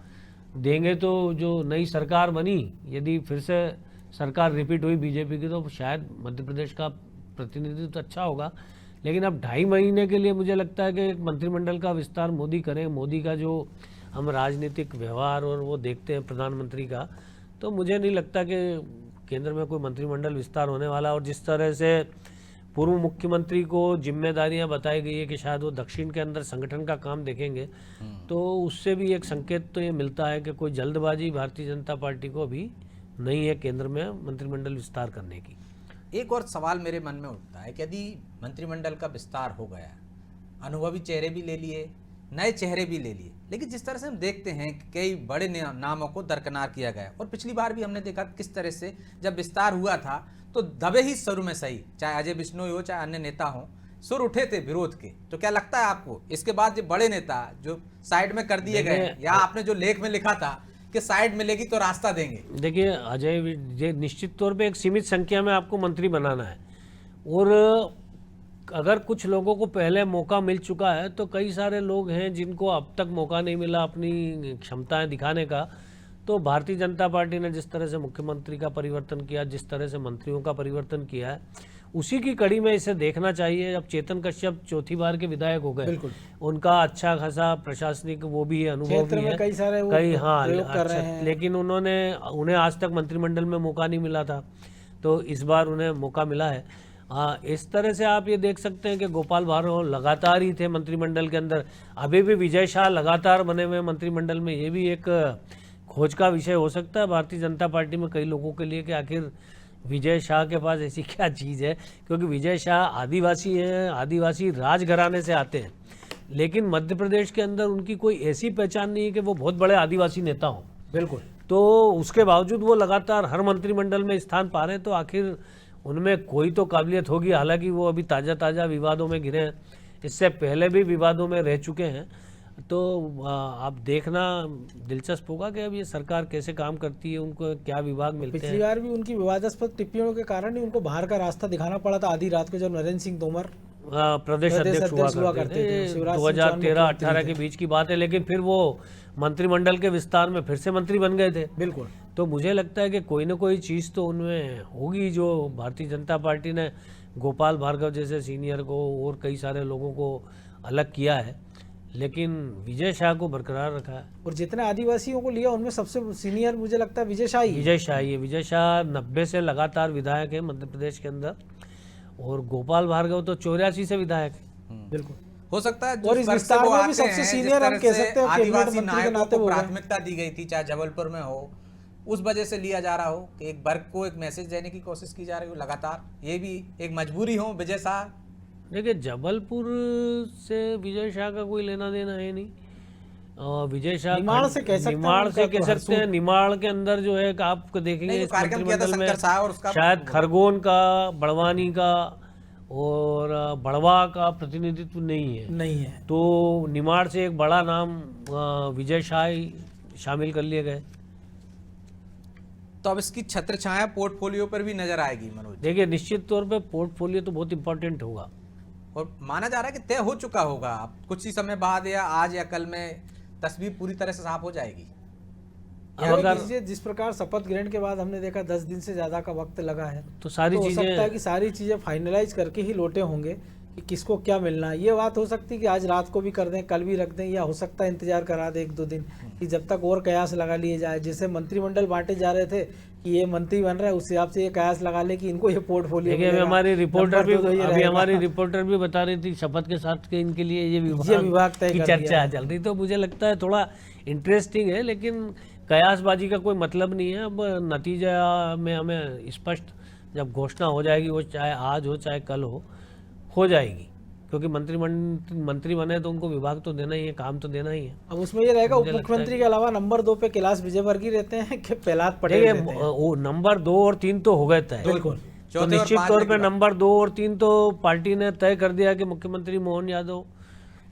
देंगे तो जो नई सरकार बनी, यदि फिर से सरकार रिपीट हुई बीजेपी की, तो शायद मध्य प्रदेश का प्रतिनिधित्व अच्छा होगा। लेकिन अब 2.5 महीने के लिए मुझे लगता है कि मंत्रिमंडल का विस्तार मोदी करें। मोदी का जो हम राजनीतिक व्यवहार और वो देखते हैं प्रधानमंत्री का, तो मुझे नहीं लगता कि केंद्र में कोई मंत्रिमंडल विस्तार होने वाला। और जिस तरह से पूर्व मुख्यमंत्री को जिम्मेदारियां बताई गई है कि शायद वो दक्षिण के अंदर संगठन का काम देखेंगे, तो उससे भी एक संकेत तो ये मिलता है कि कोई जल्दबाजी भारतीय जनता पार्टी को अभी नहीं है केंद्र में मंत्रिमंडल विस्तार करने की। एक और सवाल मेरे मन में उठता है कि यदि मंत्रिमंडल का विस्तार हो गया, अनुभवी चेहरे भी ले लिए, नए चेहरे भी ले लिए, लेकिन जिस तरह से हम देखते हैं कि कई बड़े नामों को दरकिनार किया गया, और पिछली बार भी हमने देखा किस तरह से जब विस्तार हुआ था तो दबे ही शुरू में सही, चाहे अजय बिश्नोई हो चाहे अन्य नेता हो, सुर उठे थे विरोध के। तो क्या लगता है आपको इसके बाद जो बड़े नेता जो साइड में कर दिए गए, या आपने जो लेख में लिखा था कि साइड मिलेगी तो रास्ता देंगे? देखिए अजय, निश्चित तौर पे एक सीमित संख्या में आपको मंत्री बनाना है, और अगर कुछ लोगों को पहले मौका मिल चुका है तो कई सारे लोग हैं जिनको अब तक मौका नहीं मिला अपनी क्षमताएं दिखाने का। तो भारतीय जनता पार्टी ने जिस तरह से मुख्यमंत्री का परिवर्तन किया, जिस तरह से मंत्रियों का परिवर्तन किया है, उसी की कड़ी में इसे देखना चाहिए। अब चेतन कश्यप 4थी बार के विधायक हो गए, उनका अच्छा खासा प्रशासनिक वो भी है, अनुभव भी है, कई सारे कर रहे हैं, लेकिन उन्हें आज तक मंत्रिमंडल में मौका नहीं मिला था, तो इस बार उन्हें मौका मिला है। इस तरह से आप ये देख सकते हैं कि गोपाल भार्गव लगातार ही थे मंत्रिमंडल के अंदर, अभी भी विजय शाह लगातार बने हुए मंत्रिमंडल में। ये भी एक खोज का विषय हो सकता है भारतीय जनता पार्टी में कई लोगों के लिए कि आखिर विजय शाह के पास ऐसी क्या चीज़ है, क्योंकि विजय शाह आदिवासी हैं, आदिवासी राजघराने से आते हैं, लेकिन मध्य प्रदेश के अंदर उनकी कोई ऐसी पहचान नहीं है कि वो बहुत बड़े आदिवासी नेता हों। बिल्कुल। तो उसके बावजूद वो लगातार हर मंत्रिमंडल में स्थान पा रहे हैं, तो आखिर उनमें कोई तो काबिलियत होगी। हालांकि वो अभी ताज़ा विवादों में घिरे हैं, इससे पहले भी विवादों में रह चुके हैं। तो आप देखना दिलचस्प होगा कि अब ये सरकार कैसे काम करती है, उनको क्या विभाग मिलते हैं। पिछली बार भी उनकी विवादास्पद टिप्पणियों के कारण ही उनको बाहर का रास्ता दिखाना पड़ा था आधी रात को, जब नरेंद्र सिंह तोमर प्रदेश अध्यक्ष हुआ करते थे। 2013-18 के बीच की बात है, लेकिन फिर वो मंत्रिमंडल के विस्तार में फिर से मंत्री बन गए थे। बिल्कुल। तो मुझे लगता है कि कोई ना कोई चीज़ तो उनमें होगी जो भारतीय जनता पार्टी ने गोपाल भार्गव जैसे सीनियर को और कई सारे लोगों को अलग किया है। लेकिन विजय शाह को बरकरार रखा है। और जितने आदिवासियों को लिया उनमें सबसे सीनियर मुझे लगता है विजय शाह ही है। विजय शाह ही है। विजय शाह 90 से लगातार विधायक है मध्य प्रदेश के अंदर, और गोपाल भार्गव तो 84 से विधायक है। बिल्कुल हो सकता है और इस विस्तार में भी सबसे सीनियर हम कह सकते हैं आदिवासी मंत्री के नायकों नाते को वो हैं। प्राथमिकता दी गई थी, चाहे जबलपुर में हो, उस वजह से लिया जा रहा हो कि एक वर्ग को एक मैसेज देने की कोशिश की जा रही हो लगातार, ये भी एक मजबूरी हो विजय शाह। देखिए जबलपुर से विजय शाह का कोई लेना देना है नहीं। विजय शाह निमाड़ से कह सकते हैं, निमाड़ से उनका कह तो सकते हैं। निमाड़ के अंदर जो है आपको देखेंगे नहीं, जो इस कार्यक्रम किया था मंत्रिमंडल में शंकर शाह और उसका शायद खरगोन का, बड़वानी का और बड़वा का प्रतिनिधित्व नहीं है। नहीं है। तो निमाड़ से एक बड़ा नाम विजय शाह ही शामिल कर लिए गए। तो अब इसकी छत्र छाया पोर्टफोलियो पर भी नजर आएगी मनोज। देखिए निश्चित तौर पे पोर्टफोलियो तो बहुत इंपॉर्टेंट होगा, और माना जा रहा है कि तय हो चुका होगा, अब कुछ ही समय बाद या आज या कल में तस्वीर पूरी तरह से साफ हो जाएगी। जिस प्रकार शपथ ग्रहण के बाद हमने देखा 10 दिन से ज्यादा का वक्त लगा है, तो सारी हो चीजें सकता है कि सारी चीजें फाइनलाइज करके ही लौटे होंगे कि किसको क्या मिलना है। ये बात हो सकती है कि आज रात को भी कर दें, कल भी रख दें, या हो सकता है इंतजार करा दें 1-2 दिन कि जब तक और कयास लगा लिए जाए। जैसे मंत्रिमंडल बांटे जा रहे थे कि ये मंत्री बन रहा है, उस हिसाब से ये कयास लगा ले कि इनको ये पोर्टफोलियो देखिए हमारी रिपोर्टर भी बता रही थी शपथ के साथ के इनके लिए ये विभाग की चर्चा चल रही। तो मुझे लगता है थोड़ा इंटरेस्टिंग है, लेकिन कयासबाजी का कोई मतलब नहीं है। अब नतीजा में हमें स्पष्ट जब घोषणा हो जाएगी, वो चाहे आज हो चाहे कल हो जाएगी, क्योंकि मंत्री बने तो उनको विभाग तो देना ही है, काम तो देना ही है। अब उसमें ये रहेगा उप मुख्यमंत्री के अलावा नंबर 2 पे कैलाश विजयवर्गीय रहते हैं कि प्रहलाद पटेल रहते हैं। वो नंबर 2 और 3 तो हो गए तय, बिल्कुल। तो निश्चित तौर पे नंबर 2 और 3 तो पार्टी ने तय कर दिया कि मुख्यमंत्री मोहन यादव,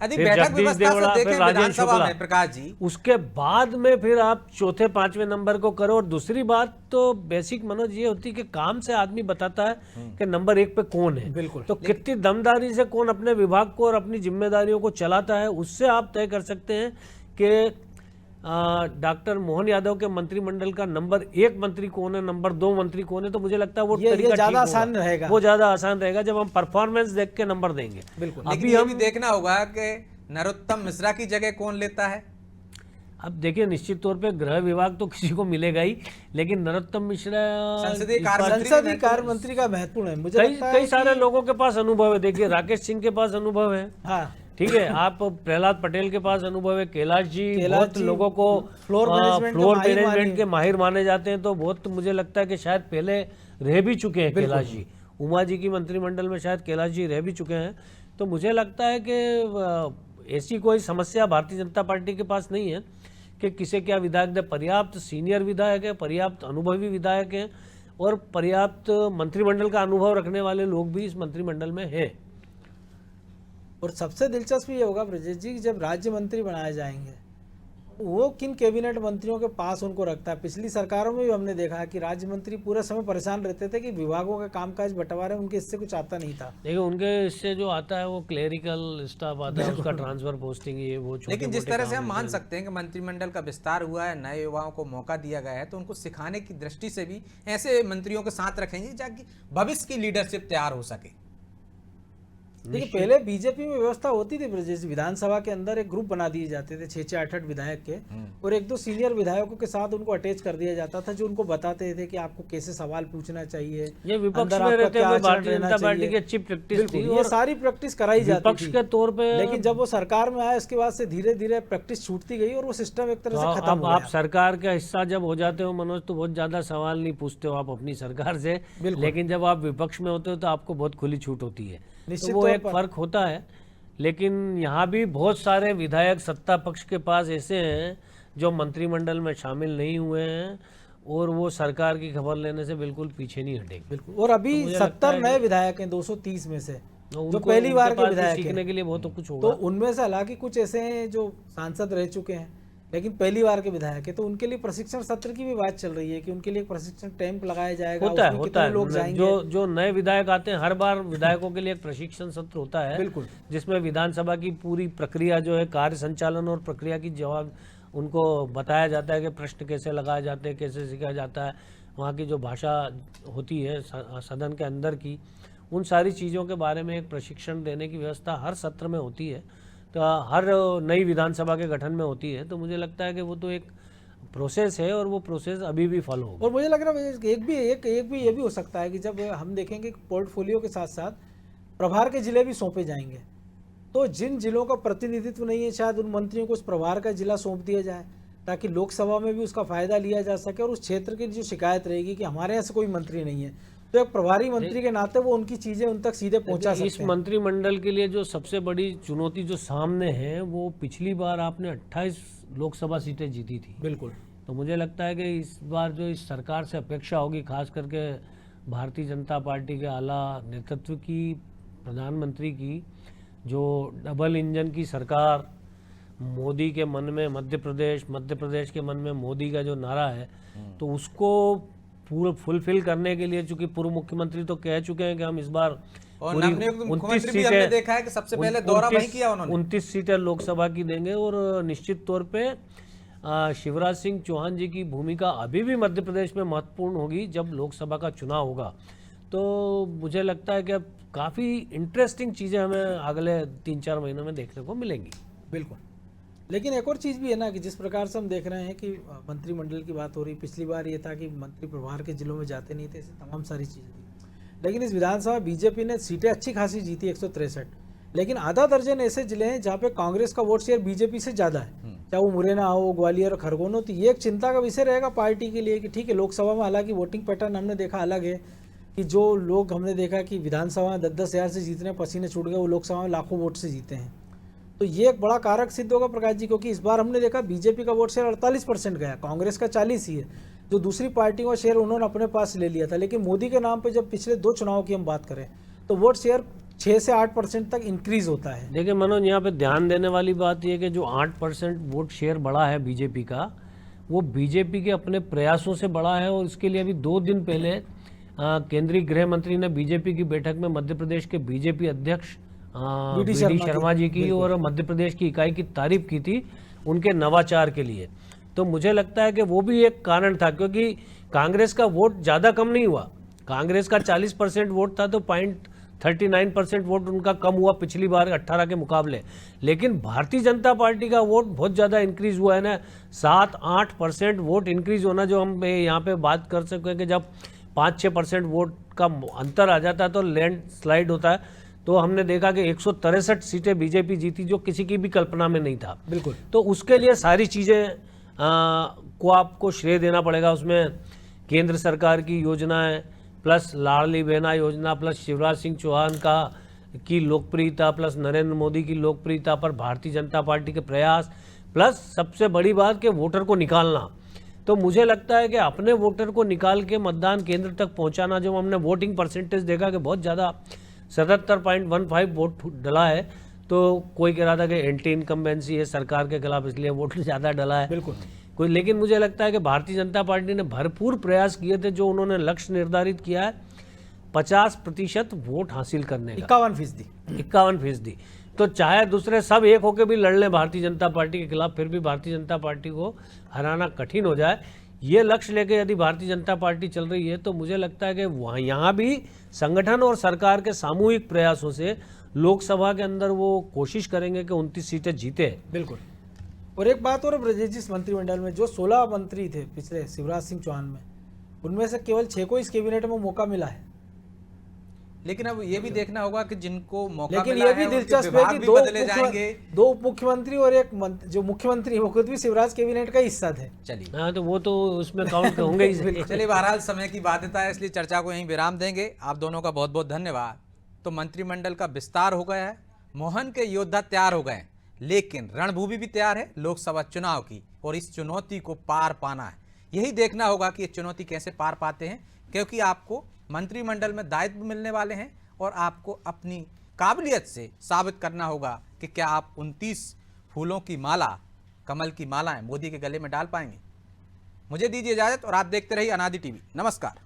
यदि फिर बैठक जगदीश व्यवस्था से देवड़ा, देखें फिर राजेंद्र विधानसभा शुक्ला, में प्रकाश जी, उसके बाद में फिर आप चौथे 5वें नंबर को करो। और दूसरी बात तो बेसिक मनोज ये होती है कि काम से आदमी बताता है कि नंबर 1 पे कौन है। बिल्कुल। तो कितनी दमदारी से कौन अपने विभाग को और अपनी जिम्मेदारियों को चलाता है, उससे आप तय कर सकते हैं कि डॉक्टर मोहन यादव के मंत्रिमंडल का नंबर 1 मंत्री कौन है, नंबर 2 मंत्री कौन है। तो मुझे लगता है वो तरीका ज्यादा आसान रहेगा, वो ज्यादा आसान रहेगा जब हम परफॉर्मेंस देख के नंबर देंगे। बिल्कुल। लेकिन ये भी देखना होगा कि नरोत्तम मिश्रा की जगह कौन लेता है। अब देखिए निश्चित तौर पे गृह विभाग तो किसी को मिलेगा ही, लेकिन नरोत्तम मिश्रा संसदीय कार्य मंत्री का महत्वपूर्ण है। मुझे कई सारे लोगों के पास अनुभव है। देखिए राकेश सिंह के पास अनुभव है, हाँ ठीक है। आप प्रहलाद पटेल के पास अनुभव है, कैलाश जी बहुत लोगों को फ्लोर मैनेजमेंट के माहिर माने जाते हैं। तो बहुत मुझे लगता है कि शायद पहले रह भी चुके हैं कैलाश जी, उमा जी की मंत्रिमंडल में शायद कैलाश जी रह भी चुके हैं। तो मुझे लगता है कि ऐसी कोई समस्या भारतीय जनता पार्टी के पास नहीं है कि किसे क्या विधायक दे। पर्याप्त सीनियर विधायक है, पर्याप्त अनुभवी विधायक हैं, और पर्याप्त मंत्रिमंडल का अनुभव रखने वाले लोग भी इस मंत्रिमंडल में हैं। और सबसे दिलचस्प ये होगा ब्रजेश जी, जब राज्य मंत्री बनाए जाएंगे वो किन कैबिनेट मंत्रियों के पास उनको रखता है। पिछली सरकारों में भी हमने देखा है कि राज्य मंत्री पूरे समय परेशान रहते थे कि विभागों का कामकाज बंटवारे, उनके इससे कुछ आता नहीं था। देखिए उनके इससे जो आता है वो क्लेरिकल स्टाफ आता है, उसका ट्रांसफर पोस्टिंग ये वो। लेकिन जिस तरह से हम मान सकते हैं कि मंत्रिमंडल का विस्तार हुआ है, नए युवाओं को मौका दिया गया है, तो उनको सिखाने की दृष्टि से भी ऐसे मंत्रियों के साथ रखेंगे ताकि भविष्य की लीडरशिप तैयार हो सके। देखिए पहले बीजेपी में व्यवस्था होती थी ब्रजेश, विधानसभा के अंदर एक ग्रुप बना दिए जाते थे 6-6, 8-8 विधायक के, और 1-2 सीनियर विधायकों के साथ उनको अटैच कर दिया जाता था, जो उनको बताते थे कि आपको कैसे सवाल पूछना चाहिए। ये विपक्ष में रहते हुए भारतीय जनता पार्टी की अच्छी प्रैक्टिस थी, ये सारी प्रैक्टिस कराई जाती थी विपक्ष के तौर पे। लेकिन जब वो सरकार में आया उसके बाद से धीरे धीरे प्रैक्टिस छूटती गई और वो सिस्टम एक तरह से खत्म हो गया। आप सरकार का हिस्सा जब हो जाते हो मनोज, तो बहुत ज्यादा सवाल नहीं पूछते हो आप अपनी सरकार से, लेकिन जब आप विपक्ष में होते हो तो आपको बहुत खुली छूट होती है। तो वो एक फर्क होता है। लेकिन यहाँ भी बहुत सारे विधायक सत्ता पक्ष के पास ऐसे हैं जो मंत्रिमंडल में शामिल नहीं हुए हैं, और वो सरकार की खबर लेने से बिल्कुल पीछे नहीं हटेंगे। बिल्कुल। और अभी 70 नए विधायक हैं 230 में से, जो पहली बार के विधायक सीखने के लिए बहुत कुछ होगा। तो उनमें से हालांकि कुछ ऐसे हैं जो सांसद रह चुके हैं लेकिन पहली बार के विधायक है, तो उनके लिए प्रशिक्षण सत्र की भी बात चल रही है कि उनके लिए प्रशिक्षण कैंप लगाया जाएगा। होता है लोग जाएंगे। जो नए विधायक आते हैं हर बार विधायकों के लिए एक प्रशिक्षण सत्र होता है, बिल्कुल, जिसमें विधानसभा की पूरी प्रक्रिया जो है, कार्य संचालन और प्रक्रिया की जवाब उनको बताया जाता है कि प्रश्न कैसे लगाए जाते हैं, कैसे सीखा जाता है, वहाँ की जो भाषा होती है सदन के अंदर की, उन सारी चीज़ों के बारे में एक प्रशिक्षण देने की व्यवस्था हर सत्र में होती है। हर नई विधानसभा के गठन में होती है। तो मुझे लगता है कि वो तो एक प्रोसेस है और वो प्रोसेस अभी भी फॉलो होगा। और मुझे लग रहा है एक भी ये भी हो सकता है कि जब हम देखेंगे कि पोर्टफोलियो के साथ साथ प्रभार के जिले भी सौंपे जाएंगे, तो जिन जिलों का प्रतिनिधित्व नहीं है शायद उन मंत्रियों को उस प्रभार का जिला सौंप दिया जाए, ताकि लोकसभा में भी उसका फायदा लिया जा सके। और उस क्षेत्र की जो शिकायत रहेगी कि हमारे यहाँ से कोई मंत्री नहीं है, तो एक प्रभारी मंत्री के नाते वो उनकी चीजें उन तक सीधे पहुंचा सकते हैं। इस मंत्रिमंडल के लिए जो सबसे बड़ी चुनौती जो सामने है, वो पिछली बार आपने 28 लोकसभा सीटें जीती थी। बिल्कुल। तो मुझे लगता है कि इस बार जो इस सरकार से अपेक्षा होगी, खास करके भारतीय जनता पार्टी के आला नेतृत्व की, प्रधानमंत्री की, जो डबल इंजन की सरकार, मोदी के मन में मध्य प्रदेश के मन में मोदी का जो नारा है, तो उसको पूरा फुलफिल करने के लिए, चूंकि पूर्व मुख्यमंत्री तो कह चुके हैं कि हम इस बार और मुख्यमंत्री भी हमने देखा है कि सबसे पहले दौरा वहीं किया उन्होंने, 29 सीटें लोकसभा की देंगे। और निश्चित तौर पे शिवराज सिंह चौहान जी की भूमिका अभी भी मध्य प्रदेश में महत्वपूर्ण होगी जब लोकसभा का चुनाव होगा। तो मुझे लगता है कि अब काफ़ी इंटरेस्टिंग चीज़ें हमें अगले 3-4 महीनों में देखने को मिलेंगी। बिल्कुल। लेकिन एक और चीज़ भी है ना कि जिस प्रकार से हम देख रहे हैं कि मंत्रिमंडल की बात हो रही, पिछली बार ये था कि मंत्री प्रभार के जिलों में जाते नहीं थे, ऐसी तमाम सारी चीज़ें थी। लेकिन इस विधानसभा बीजेपी ने सीटें अच्छी खासी जीती, 163, लेकिन आधा दर्जन ऐसे जिले हैं जहाँ पे कांग्रेस का वोट शेयर बीजेपी से ज़्यादा है, चाहे वो मुरैना हो, ग्वालियर और खरगोन हो। तो ये एक चिंता का विषय रहेगा पार्टी के लिए कि ठीक है, लोकसभा में हालांकि वोटिंग पैटर्न हमने देखा अलग है कि जो लोग हमने देखा कि विधानसभा में 10-10 हज़ार से जीतने पसीने छूट गए, वो लोकसभा में लाखों वोट से जीते हैं। तो ये एक बड़ा कारक सिद्ध होगा प्रकाश जी, क्योंकि इस बार हमने देखा बीजेपी का वोट शेयर 48% गया, कांग्रेस का 40 ही है। जो दूसरी पार्टियों का शेयर उन्होंने अपने पास ले लिया था। लेकिन मोदी के नाम पे जब पिछले 2 चुनाव की हम बात करें तो वोट शेयर 6 से 8% तक इंक्रीज होता है। देखिए मनोज, यहाँ पे ध्यान देने वाली बात यह कि जो 8% वोट शेयर बढ़ा है बीजेपी का, वो बीजेपी के अपने प्रयासों से बढ़ा है। और इसके लिए अभी 2 दिन पहले केंद्रीय गृह मंत्री ने बीजेपी की बैठक में मध्य प्रदेश के बीजेपी अध्यक्ष वी.डी. शर्मा जी की और मध्य प्रदेश की इकाई की तारीफ की थी उनके नवाचार के लिए। तो मुझे लगता है कि वो भी एक कारण था, क्योंकि कांग्रेस का वोट ज़्यादा कम नहीं हुआ। कांग्रेस का 40% वोट था, तो 0.39% वोट उनका कम हुआ पिछली बार 18 के मुकाबले। लेकिन भारतीय जनता पार्टी का वोट बहुत ज़्यादा इंक्रीज हुआ है ना, 7-8% वोट इंक्रीज होना, जो हम यहाँ पे बात कर सकते हैं कि जब 5-6% वोट का अंतर आ जाता है तो लैंड स्लाइड होता है। तो हमने देखा कि 163 सीटें बीजेपी जीती, जो किसी की भी कल्पना में नहीं था। बिल्कुल। तो उसके लिए सारी चीज़ें को आपको श्रेय देना पड़ेगा। उसमें केंद्र सरकार की योजनाएं, प्लस लाडली बहना योजना, प्लस शिवराज सिंह चौहान की लोकप्रियता, प्लस नरेंद्र मोदी की लोकप्रियता पर भारतीय जनता पार्टी के प्रयास, प्लस सबसे बड़ी बात कि वोटर को निकालना। तो मुझे लगता है कि अपने वोटर को निकाल के मतदान केंद्र तक पहुंचाना, जो हमने वोटिंग परसेंटेज देखा कि बहुत ज़्यादा 77.15 वोट डला है। तो कोई कह रहा था कि एंटी इनकम्बेंसी है सरकार के खिलाफ, इसलिए वोट ज़्यादा डला है। बिल्कुल। कोई, लेकिन मुझे लगता है कि भारतीय जनता पार्टी ने भरपूर प्रयास किए थे, जो उन्होंने लक्ष्य निर्धारित किया है 50% वोट हासिल करने का, 51%। तो चाहे दूसरे सब एक होकर भी लड़ लें भारतीय जनता पार्टी के खिलाफ, फिर भी भारतीय जनता पार्टी को हराना कठिन हो जाए। ये लक्ष्य लेके यदि भारतीय जनता पार्टी चल रही है, तो मुझे लगता है कि वहाँ यहाँ भी संगठन और सरकार के सामूहिक प्रयासों से लोकसभा के अंदर वो कोशिश करेंगे कि 29 सीटें जीते। बिल्कुल। और एक बात और, ब्रजेश मंत्रिमंडल में जो 16 मंत्री थे पिछले शिवराज सिंह चौहान में, उनमें से केवल 6 को इस कैबिनेट में मौका मिला है। लेकिन अब ये भी देखना होगा कि जिनको मौका लेकिन मिला ये भी दिलचस्प है कि 2 उप मुख्यमंत्री और एक जो मुख्यमंत्री वो खुद भी शिवराज कैबिनेट का हिस्सा थे। चलिए, हाँ, तो वो तो उसमें काउंट होंगे ही। चलिए, बहरहाल समय की बाध्यता है, इसलिए चर्चा को यहीं विराम देंगे। आप दोनों का बहुत बहुत धन्यवाद। तो मंत्रिमंडल का विस्तार हो गया है, मोहन के योद्धा तैयार हो गए, लेकिन रणभूमि भी तैयार है लोकसभा चुनाव की, और इस चुनौती को पार पाना है। यही देखना होगा कि ये चुनौती कैसे पार पाते हैं, क्योंकि आपको मंत्रिमंडल में दायित्व मिलने वाले हैं और आपको अपनी काबिलियत से साबित करना होगा कि क्या आप 29 फूलों की माला, कमल की मालाएं मोदी के गले में डाल पाएंगे। मुझे दीजिए इजाजत और आप देखते रहिए अनादि टीवी। नमस्कार।